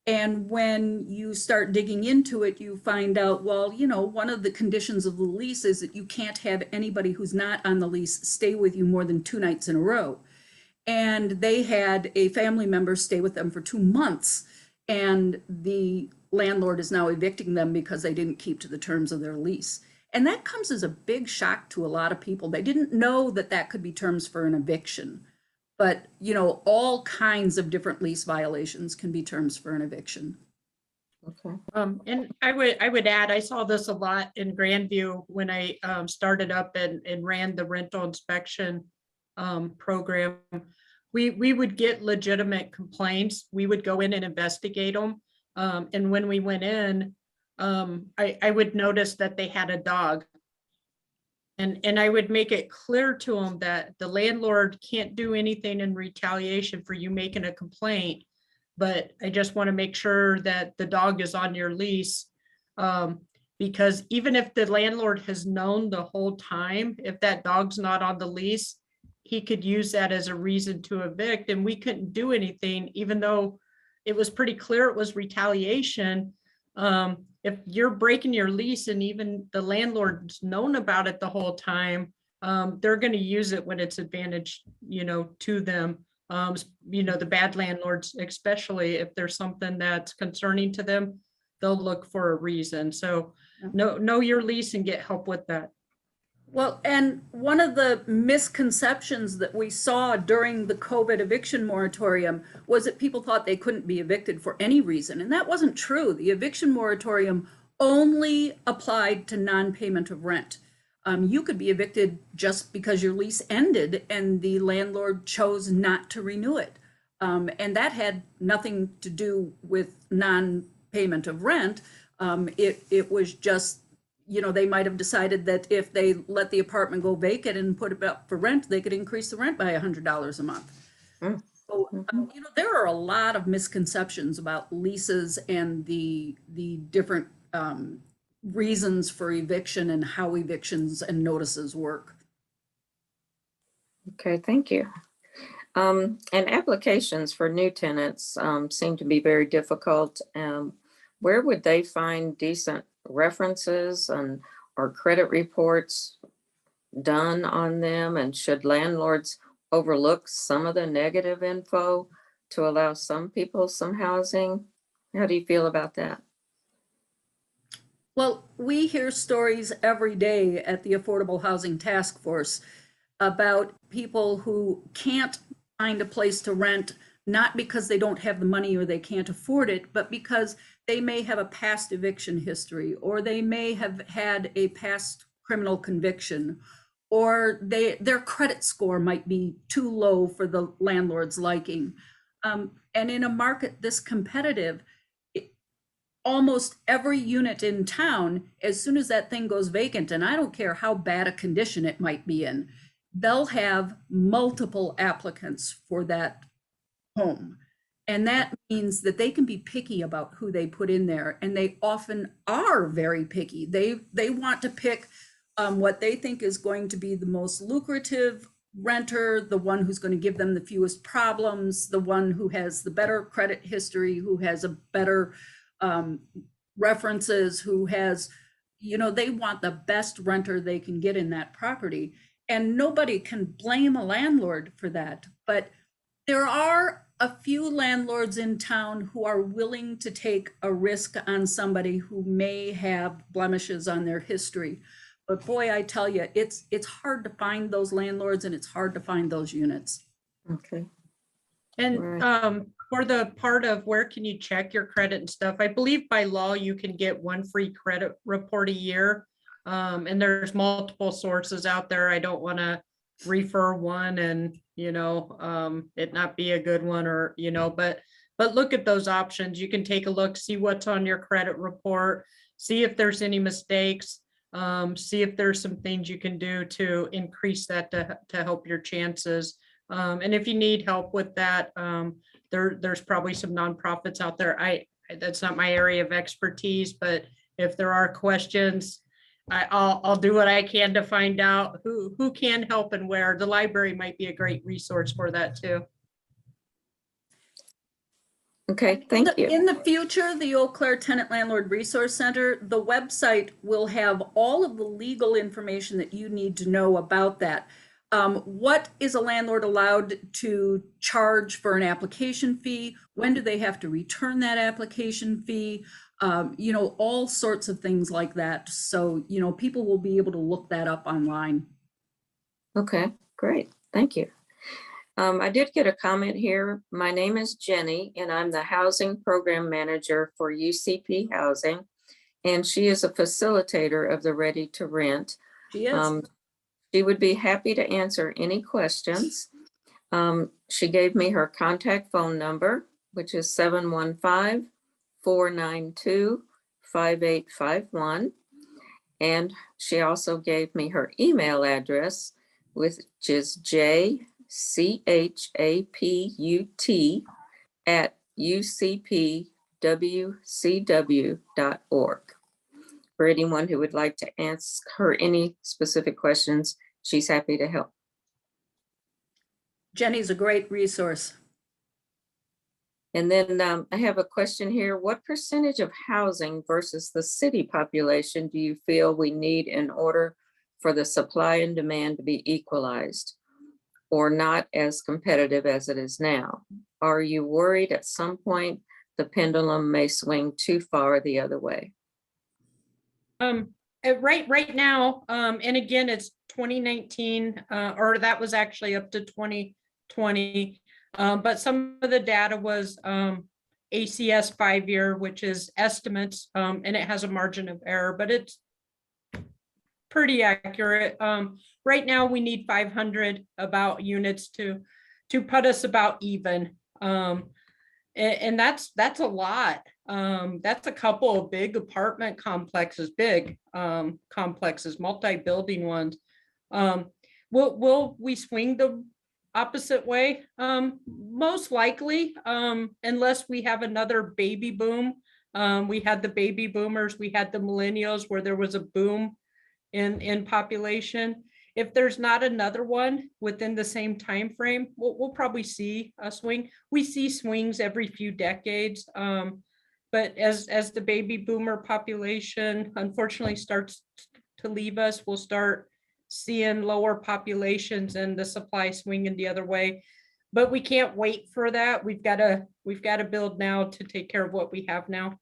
And when you start digging into it, you find out, well, one of the conditions of the lease is that you can't have anybody who's not on the lease stay with you more than 2 nights in a row. And they had a family member stay with them for 2 months. And the landlord is now evicting them because they didn't keep to the terms of their lease. And that comes as a big shock to a lot of people. They didn't know that that could be terms for an eviction. But, all kinds of different lease violations can be terms for an eviction. Okay. And I would add, I saw this a lot in Grandview when I started up and ran the rental inspection program. We would get legitimate complaints. We would go in and investigate them. And when we went in, I would notice that they had a dog. And I would make it clear to them that the landlord can't do anything in retaliation for you making a complaint. But I just want to make sure that the dog is on your lease. Because even if the landlord has known the whole time, if that dog's not on the lease, he could use that as a reason to evict, and we couldn't do anything, even though it was pretty clear it was retaliation. If you're breaking your lease and even the landlord's known about it the whole time, they're going to use it when it's advantage, to them. The bad landlords, especially if there's something that's concerning to them, they'll look for a reason. So know your lease and get help with that. Well, and one of the misconceptions that we saw during the COVID eviction moratorium was that people thought they couldn't be evicted for any reason. And that wasn't true. The eviction moratorium only applied to non-payment of rent. You could be evicted just because your lease ended and the landlord chose not to renew it. And that had nothing to do with non-payment of rent. It was just, they might have decided that if they let the apartment go vacant and put it up for rent, they could increase the rent by $100 a month. So, there are a lot of misconceptions about leases and the different reasons for eviction and how evictions and notices work. Okay, thank you. And applications for new tenants seem to be very difficult. Where would they find decent references or credit reports done on them? And should landlords overlook some of the negative info to allow some people some housing? How do you feel about that? Well, we hear stories every day at the Affordable Housing Task Force about people who can't find a place to rent, not because they don't have the money or they can't afford it, but because they may have a past eviction history, or they may have had a past criminal conviction, or their credit score might be too low for the landlord's liking. And in a market this competitive, almost every unit in town, as soon as that thing goes vacant, and I don't care how bad a condition it might be in, they'll have multiple applicants for that home. And that means that they can be picky about who they put in there. And they often are very picky. They want to pick what they think is going to be the most lucrative renter, the one who's going to give them the fewest problems, the one who has the better credit history, who has a better references, who has, they want the best renter they can get in that property. And nobody can blame a landlord for that. But there are a few landlords in town who are willing to take a risk on somebody who may have blemishes on their history. But boy, I tell you, it's hard to find those landlords, and it's hard to find those units. Okay. And Right. for the part of where can you check your credit and stuff, I believe by law you can get one free credit report a year. And there's multiple sources out there. I don't want to refer one and, it not be a good one, or, but look at those options. You can take a look, see what's on your credit report, see if there's any mistakes, see if there's some things you can do to increase that to help your chances. And if you need help with that, there's probably some nonprofits out there. That's not my area of expertise, but if there are questions, I'll do what I can to find out who can help and where. The library might be a great resource for that too. Okay, thank you. In the future, the Eau Claire Tenant Landlord Resource Center, the website will have all of the legal information that you need to know about that. What is a landlord allowed to charge for an application fee? When do they have to return that application fee? All sorts of things like that. So, people will be able to look that up online. Okay, great. Thank you. I did get a comment here. My name is Jenny, and I'm the Housing Program Manager for UCP Housing, and she is a facilitator of the Ready to Rent. She is. She would be happy to answer any questions. She gave me her contact phone number, which is 715-492-5851. And she also gave me her email address, which is jcaput@ucpwcw.org. For anyone who would like to ask her any specific questions, she's happy to help. Jenny's a great resource. And then I have a question here. What percentage of housing versus the city population do you feel we need in order for the supply and demand to be equalized or not as competitive as it is now? Are you worried at some point the pendulum may swing too far the other way? Right now, and again, it's 2019, or that was actually up to 2020. But some of the data was ACS 5-year, which is estimates, and it has a margin of error, but it's pretty accurate. Right now, we need 500 about units to put us about even. And that's a lot. That's a couple of big apartment complexes, multi-building ones. Will we swing the opposite way? Most likely, unless we have another baby boom. We had the baby boomers, we had the millennials where there was a boom in population. if there's not another one within the same time frame, we'll probably see a swing. We see swings every few decades. But as the baby boomer population unfortunately starts to leave us, we'll start seeing lower populations and the supply swinging the other way. But we can't wait for that. We've got to build now to take care of what we have now.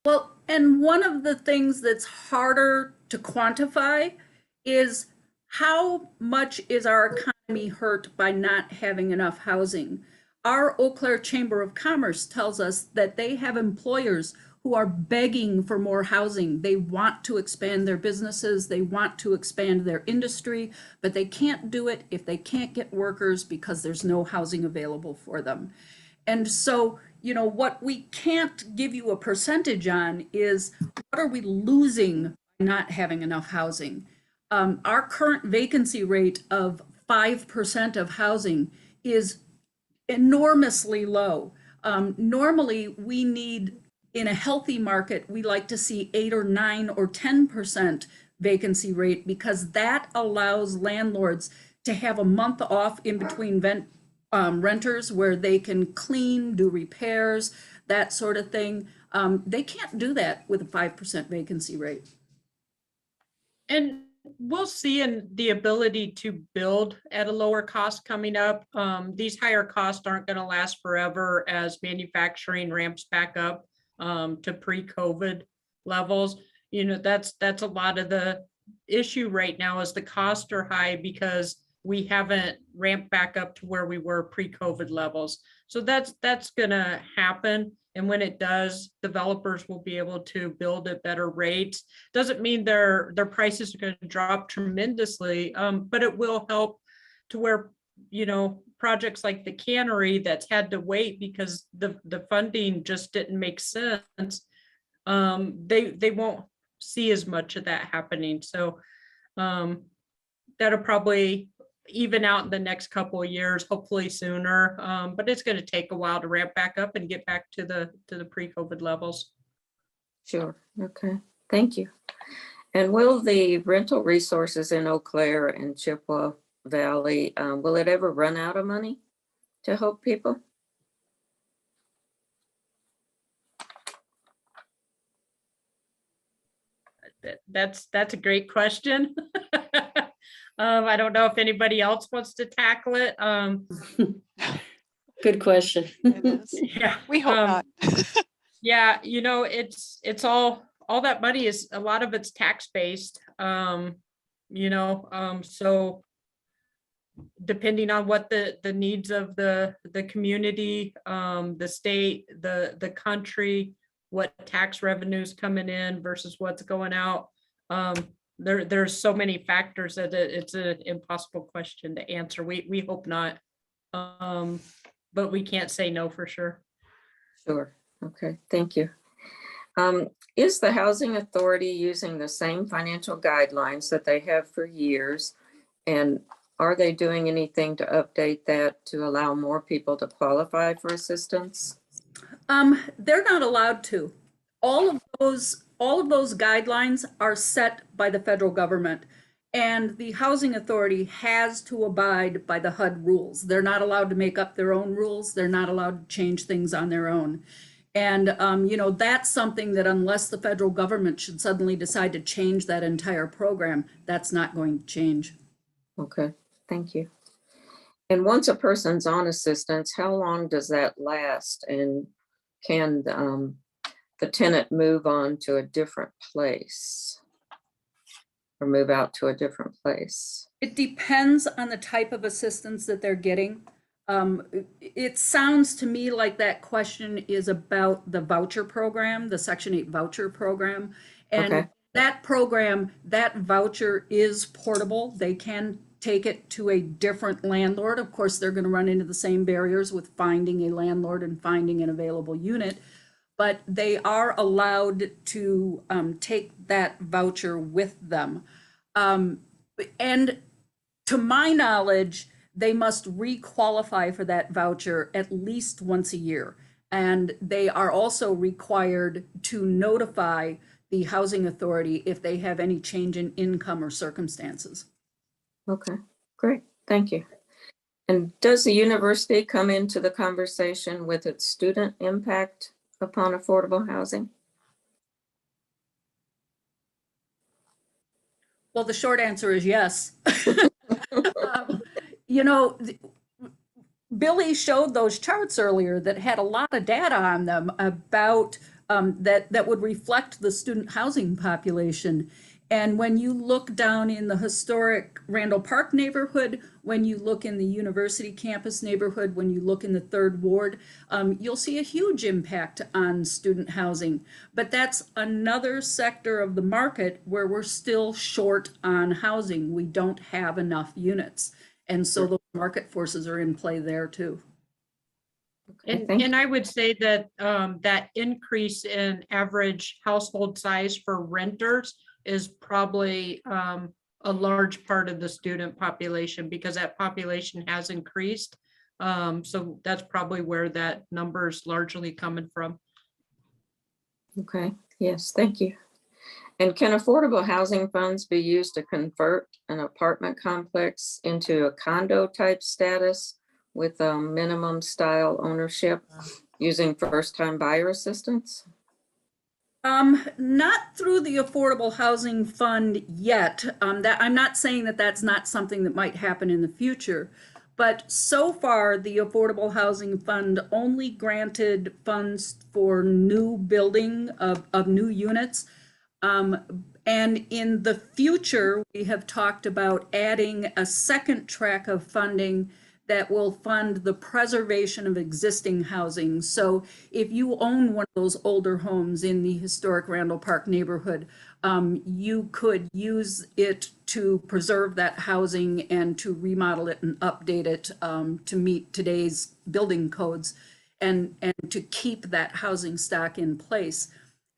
Well, and one of the things that's harder to quantify is how much is our economy hurt by not having enough housing. Our Eau Claire Chamber of Commerce tells us that they have employers who are begging for more housing. They want to expand their businesses, they want to expand their industry, but they can't do it if they can't get workers because there's no housing available for them. And so, you know, what we can't give you a percentage on is what are we losing by not having enough housing? Our current vacancy rate of 5% of housing is enormously low. Normally, we need, in a healthy market, we like to see 8 or 9 or 10% vacancy rate because that allows landlords to have a month off in between renters where they can clean, do repairs, that sort of thing. They can't do that with a 5% vacancy rate. And we'll see in the ability to build at a lower cost coming up. These higher costs aren't going to last forever as manufacturing ramps back up to pre-COVID levels. You know, that's a lot of the issue right now is the costs are high because we haven't ramped back up to where we were pre-COVID levels. So that's going to happen. And when it does, developers will be able to build at better rates. Doesn't mean their prices are going to drop tremendously, but it will help to where, you know, projects like the cannery that's had to wait because the funding just didn't make sense. They won't see as much of that happening. So that'll probably even out in the next couple of years, hopefully sooner. But it's going to take a while to ramp back up and get back to the pre-COVID levels. Sure. Okay. Thank you. And will the rental resources in Eau Claire and Chippewa Valley, will it ever run out of money to help people? That's a great question. I don't know if anybody else wants to tackle it. Good question. It is. Yeah, We hope not. yeah, you know, it's all that money is, a lot of it's tax based. You know, so depending on what the needs of the community, the state, the country, what tax revenues coming in versus what's going out. There's so many factors that it's an impossible question to answer. We hope not, but we can't say no for sure. Sure. Okay. Thank you. Is the Housing Authority using the same financial guidelines that they have for years? And are they doing anything to update that to allow more people to qualify for assistance? They're not allowed to. All of those guidelines are set by the federal government, and the Housing Authority has to abide by the HUD rules. They're not allowed to make up their own rules. They're not allowed to change things on their own. And, you know, that's something that unless the federal government should suddenly decide to change that entire program, that's not going to change. Okay. Thank you. And once a person's on assistance, how long does that last? And can the tenant move on to a different place or move out to a different place? It depends on the type of assistance that they're getting. It sounds to me like that question is about the voucher program, the Section 8 voucher program. And Okay. that program, that voucher is portable. They can take it to a different landlord. Of course, they're going to run into the same barriers with finding a landlord and finding an available unit, but they are allowed to take that voucher with them. And to my knowledge, they must re-qualify for that voucher at least once a year. And they are also required to notify the Housing Authority if they have any change in income or circumstances. Okay, great, thank you. And does the university come into the conversation with its student impact upon affordable housing? Well, the short answer is yes. You know, Billie showed those charts earlier that had a lot of data on them about that would reflect the student housing population. And when you look down in the historic Randall Park neighborhood, when you look in the university campus neighborhood, when you look in the third ward, you'll see a huge impact on student housing. But that's another sector of the market where we're still short on housing. We don't have enough units. And so those market forces are in play there too. Okay, thank you. And I would say that that increase in average household size for renters is probably a large part of the student population, because that population has increased. So that's probably where that number is largely coming from. Okay, yes, thank you. And can affordable housing funds be used to convert an apartment complex into a condo type status with a minimum style ownership using first-time buyer assistance? Not through the Affordable Housing Fund yet. That I'm not saying that that's not something that might happen in the future, but so far the Affordable Housing Fund only granted funds for new building of new units. And in the future, we have talked about adding a second track of funding that will fund the preservation of existing housing. So if you own one of those older homes in the historic Randall Park neighborhood, you could use it to preserve that housing and to remodel it and update it to meet today's building codes and to keep that housing stock in place.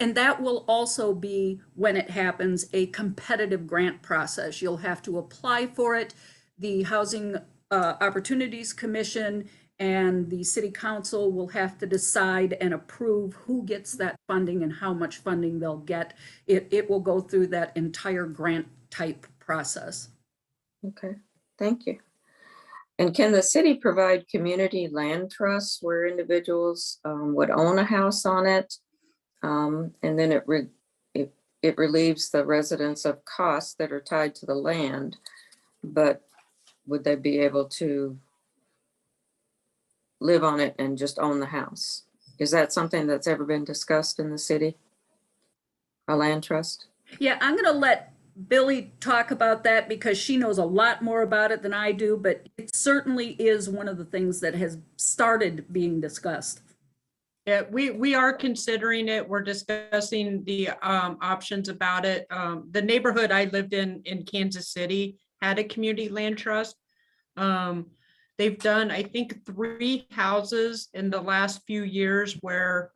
And that will also be, when it happens, a competitive grant process. You'll have to apply for it. The Housing Opportunities Commission and the City Council will have to decide and approve who gets that funding and how much funding they'll get. It will go through that entire grant type process. Okay, thank you. And can the city provide community land trusts where individuals would own a house on it? And then it relieves the residents of costs that are tied to the land, but would they be able to live on it and just own the house? Is that something that's ever been discussed in the city? A land trust? Yeah, I'm going to let Billie talk about that because she knows a lot more about it than I do, but it certainly is one of the things that has started being discussed. Yeah, we are considering it. We're discussing the options about it. The neighborhood I lived in Kansas City had a community land trust. They've done, I think, 3 houses in the last few years where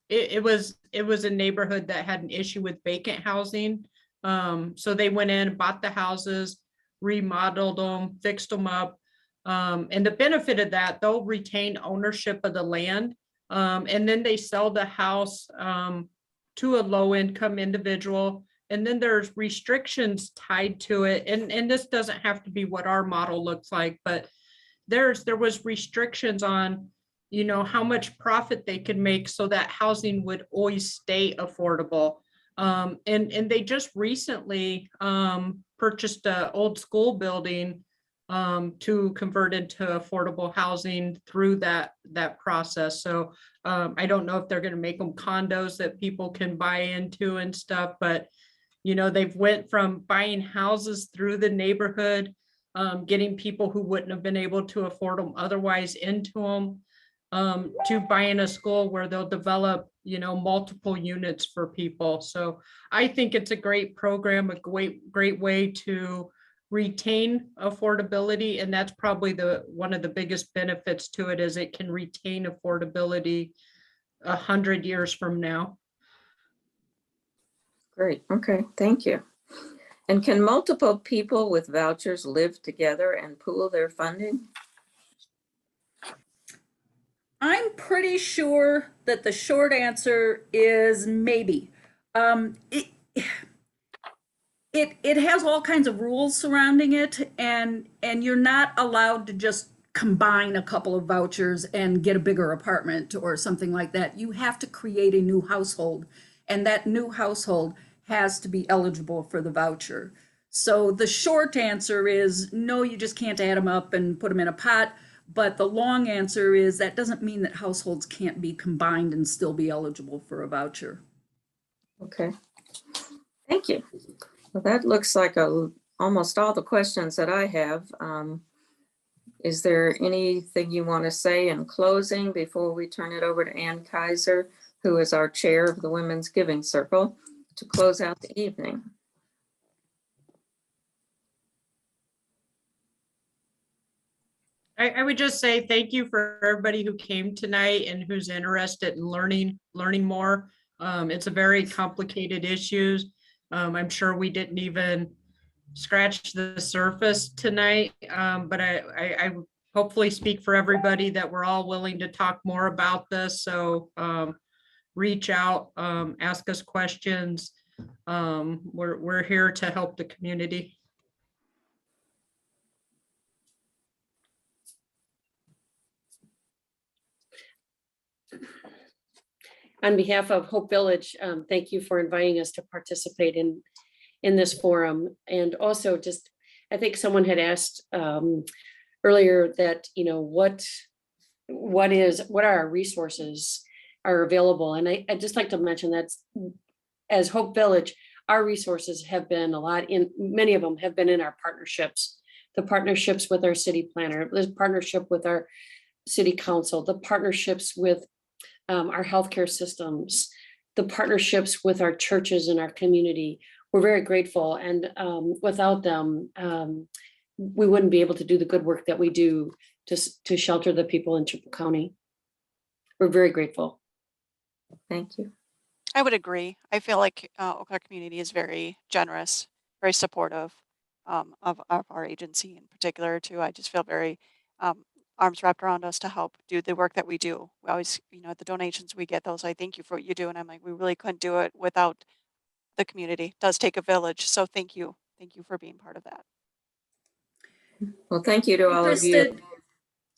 it was a neighborhood that had an issue with vacant housing. So they went in, bought the houses, remodeled them, fixed them up. And the benefit of that, they'll retain ownership of the land. And then they sell the house to a low income individual. And then there's restrictions tied to it. And this doesn't have to be what our model looks like, but there was restrictions on, you know, how much profit they could make so that housing would always stay affordable. And they just recently purchased an old school building to convert into affordable housing through that process. So I don't know if they're going to make them condos that people can buy into and stuff, but you know, they've went from buying houses through the neighborhood, getting people who wouldn't have been able to afford them otherwise into them, to buying a school where they'll develop, you know, multiple units for people. So I think it's a great program, a great way to retain affordability. And that's probably one of the biggest benefits to it, is it can retain affordability 100 years from now. Great, okay, thank you. And can multiple people with vouchers live together and pool their funding? I'm pretty sure that the short answer is maybe. it has all kinds of rules surrounding it, and you're not allowed to just combine a couple of vouchers and get a bigger apartment or something like that. You have to create a new household, and that new household has to be eligible for the voucher. So the short answer is no, you just can't add them up and put them in a pot. But the long answer is that doesn't mean that households can't be combined and still be eligible for a voucher. Okay. Thank you. Well, that looks like almost all the questions that I have. Is there anything you want to say in closing before we turn it over to Ann Kaiser, who is our chair of the Women's Giving Circle, to close out the evening? I would just say thank you for everybody who came tonight and who's interested in learning more. It's a very complicated issues. I'm sure we didn't even scratch the surface tonight, but I hopefully speak for everybody that we're all willing to talk more about this. So reach out, ask us questions. We're here to help the community. On behalf of Hope Village, thank you for inviting us to participate in this forum. And also just, I think someone had asked earlier that, you know, what are our resources are available? And I'd just like to mention that as Hope Village, our resources have been many of them have been in our partnerships, the partnerships with our city planner, the partnership with our city council, the partnerships with our healthcare systems, the partnerships with our churches and our community. We're very grateful, and without them, we wouldn't be able to do the good work that we do to shelter the people in Chippewa County. We're very grateful. Thank you. I would agree. I feel like Eau Claire community is very generous, very supportive of our agency in particular too. I just feel very arms wrapped around us to help do the work that we do. We always, you know, the donations we get, those I thank you for what you do. And I'm like, we really couldn't do it without the community. It does take a village. So thank you. Thank you for being part of that. Well, thank you to all of you.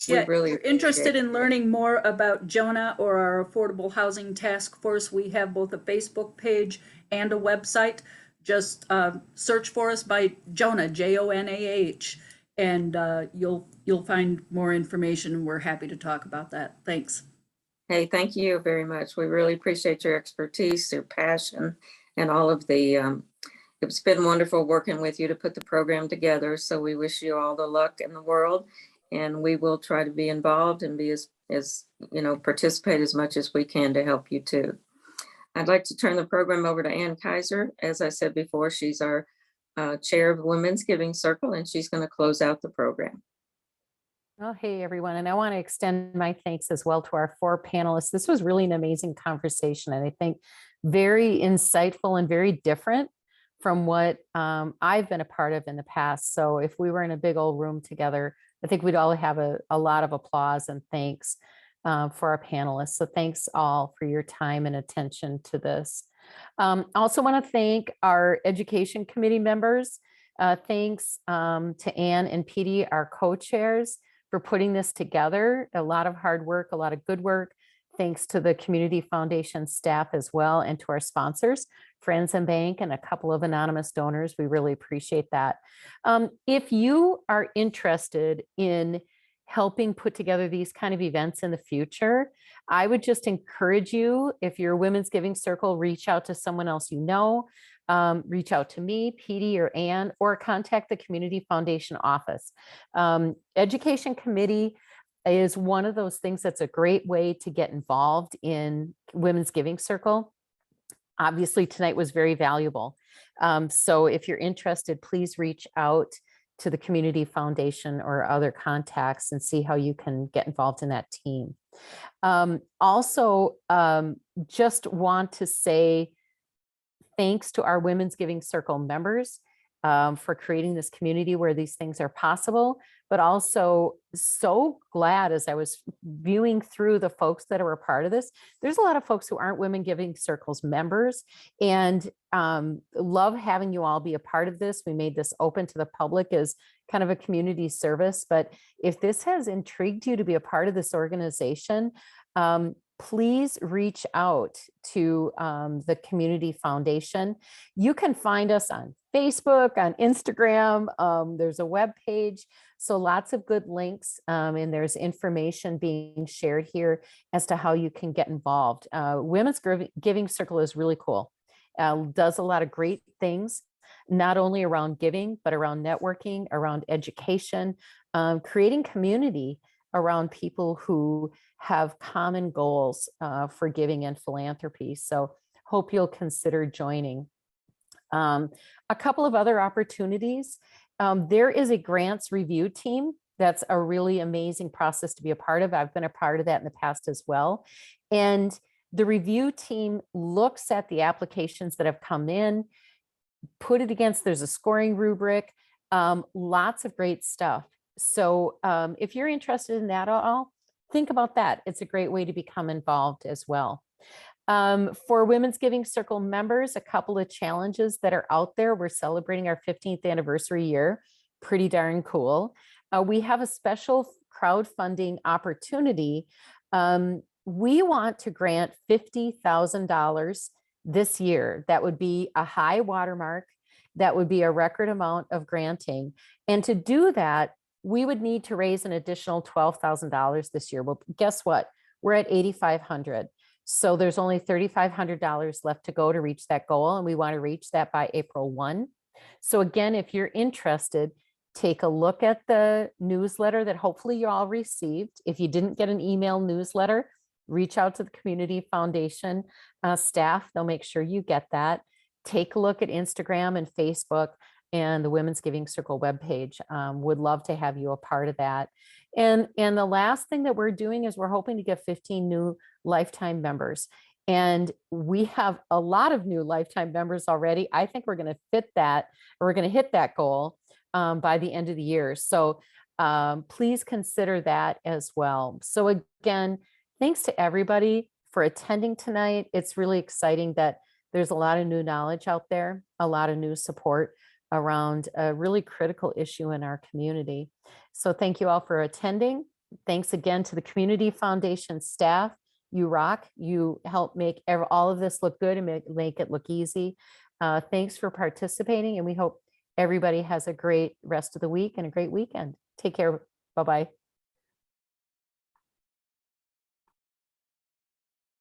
Yeah, really if you're interested in learning more about JONAH or our Affordable Housing Task Force, we have both a Facebook page and a website. Just search for us by JONAH, JONAH, and you'll find more information, and we're happy to talk about that. Thanks. Hey, thank you very much. We really appreciate your expertise, your passion, and all of the, it's been wonderful working with you to put the program together. So we wish you all the luck in the world, and we will try to be involved and be as you know, participate as much as we can to help you too. I'd like to turn the program over to Ann Kaiser. As I said before, she's our chair of the Women's Giving Circle, and she's going to close out the program. Oh, hey, everyone. And I want to extend my thanks as well to our 4 panelists. This was really an amazing conversation, and I think very insightful and very different from what I've been a part of in the past. So if we were in a big old room together, I think we'd all have a lot of applause and thanks for our panelists. So thanks all for your time and attention to this. Also want to thank our education committee members. Thanks to Ann and Petey, our co-chairs, for putting this together. A lot of hard work, a lot of good work. Thanks to the Community Foundation staff as well, and to our sponsors, Friends and Bank, and a couple of anonymous donors. We really appreciate that. If you are interested in helping put together these kind of events in the future, I would just encourage you, if you're a Women's Giving Circle, reach out to someone else you know. Reach out to me, Petey, or Ann, or contact the Community Foundation office. Education committee is one of those things that's a great way to get involved in Women's Giving Circle. Obviously, tonight was very valuable. So if you're interested, please reach out to the Community Foundation or other contacts and see how you can get involved in that team. Also, just want to say thanks to our Women's Giving Circle members for creating this community where these things are possible, but also so glad as I was viewing through the folks that are a part of this. There's a lot of folks who aren't Women Giving Circles members, and love having you all be a part of this. We made this open to the public as kind of a community service, but if this has intrigued you to be a part of this organization, please reach out to the Community Foundation. You can find us on Facebook, on Instagram. There's a web page, so lots of good links, and there's information being shared here as to how you can get involved. Women's Giving Circle is really cool. Does a lot of great things, not only around giving, but around networking, around education, creating community around people who have common goals for giving and philanthropy. So hope you'll consider joining. A couple of other opportunities. There is a grants review team. That's a really amazing process to be a part of. I've been a part of that in the past as well. And the review team looks at the applications that have come in, put it against, there's a scoring rubric, lots of great stuff. So if you're interested in that all, think about that. It's a great way to become involved as well. For Women's Giving Circle members, a couple of challenges that are out there. We're celebrating our 15th anniversary year. Pretty darn cool. We have a special crowdfunding opportunity. We want to grant $50,000 this year. That would be a high watermark. That would be a record amount of granting. And to do that, we would need to raise an additional $12,000 this year. Well, guess what? We're at $8,500. So there's only $3,500 left to go to reach that goal. And we want to reach that by April 1. So again, if you're interested, take a look at the newsletter that hopefully you all received. If you didn't get an email newsletter, reach out to the Community Foundation staff. They'll make sure you get that. Take a look at Instagram and Facebook and the Women's Giving Circle webpage. Would love to have you a part of that. And the last thing that we're doing is we're hoping to get 15 new lifetime members. And we have a lot of new lifetime members already. I think we're going to fit that, or we're going to hit that goal by the end of the year. So please consider that as well. So again, thanks to everybody for attending tonight. It's really exciting that there's a lot of new knowledge out there, a lot of new support around a really critical issue in our community. So thank you all for attending. Thanks again to the Community Foundation staff. You rock. You help make all of this look good and make it look easy. Thanks for participating, and we hope everybody has a great rest of the week and a great weekend. Take care. Bye-bye.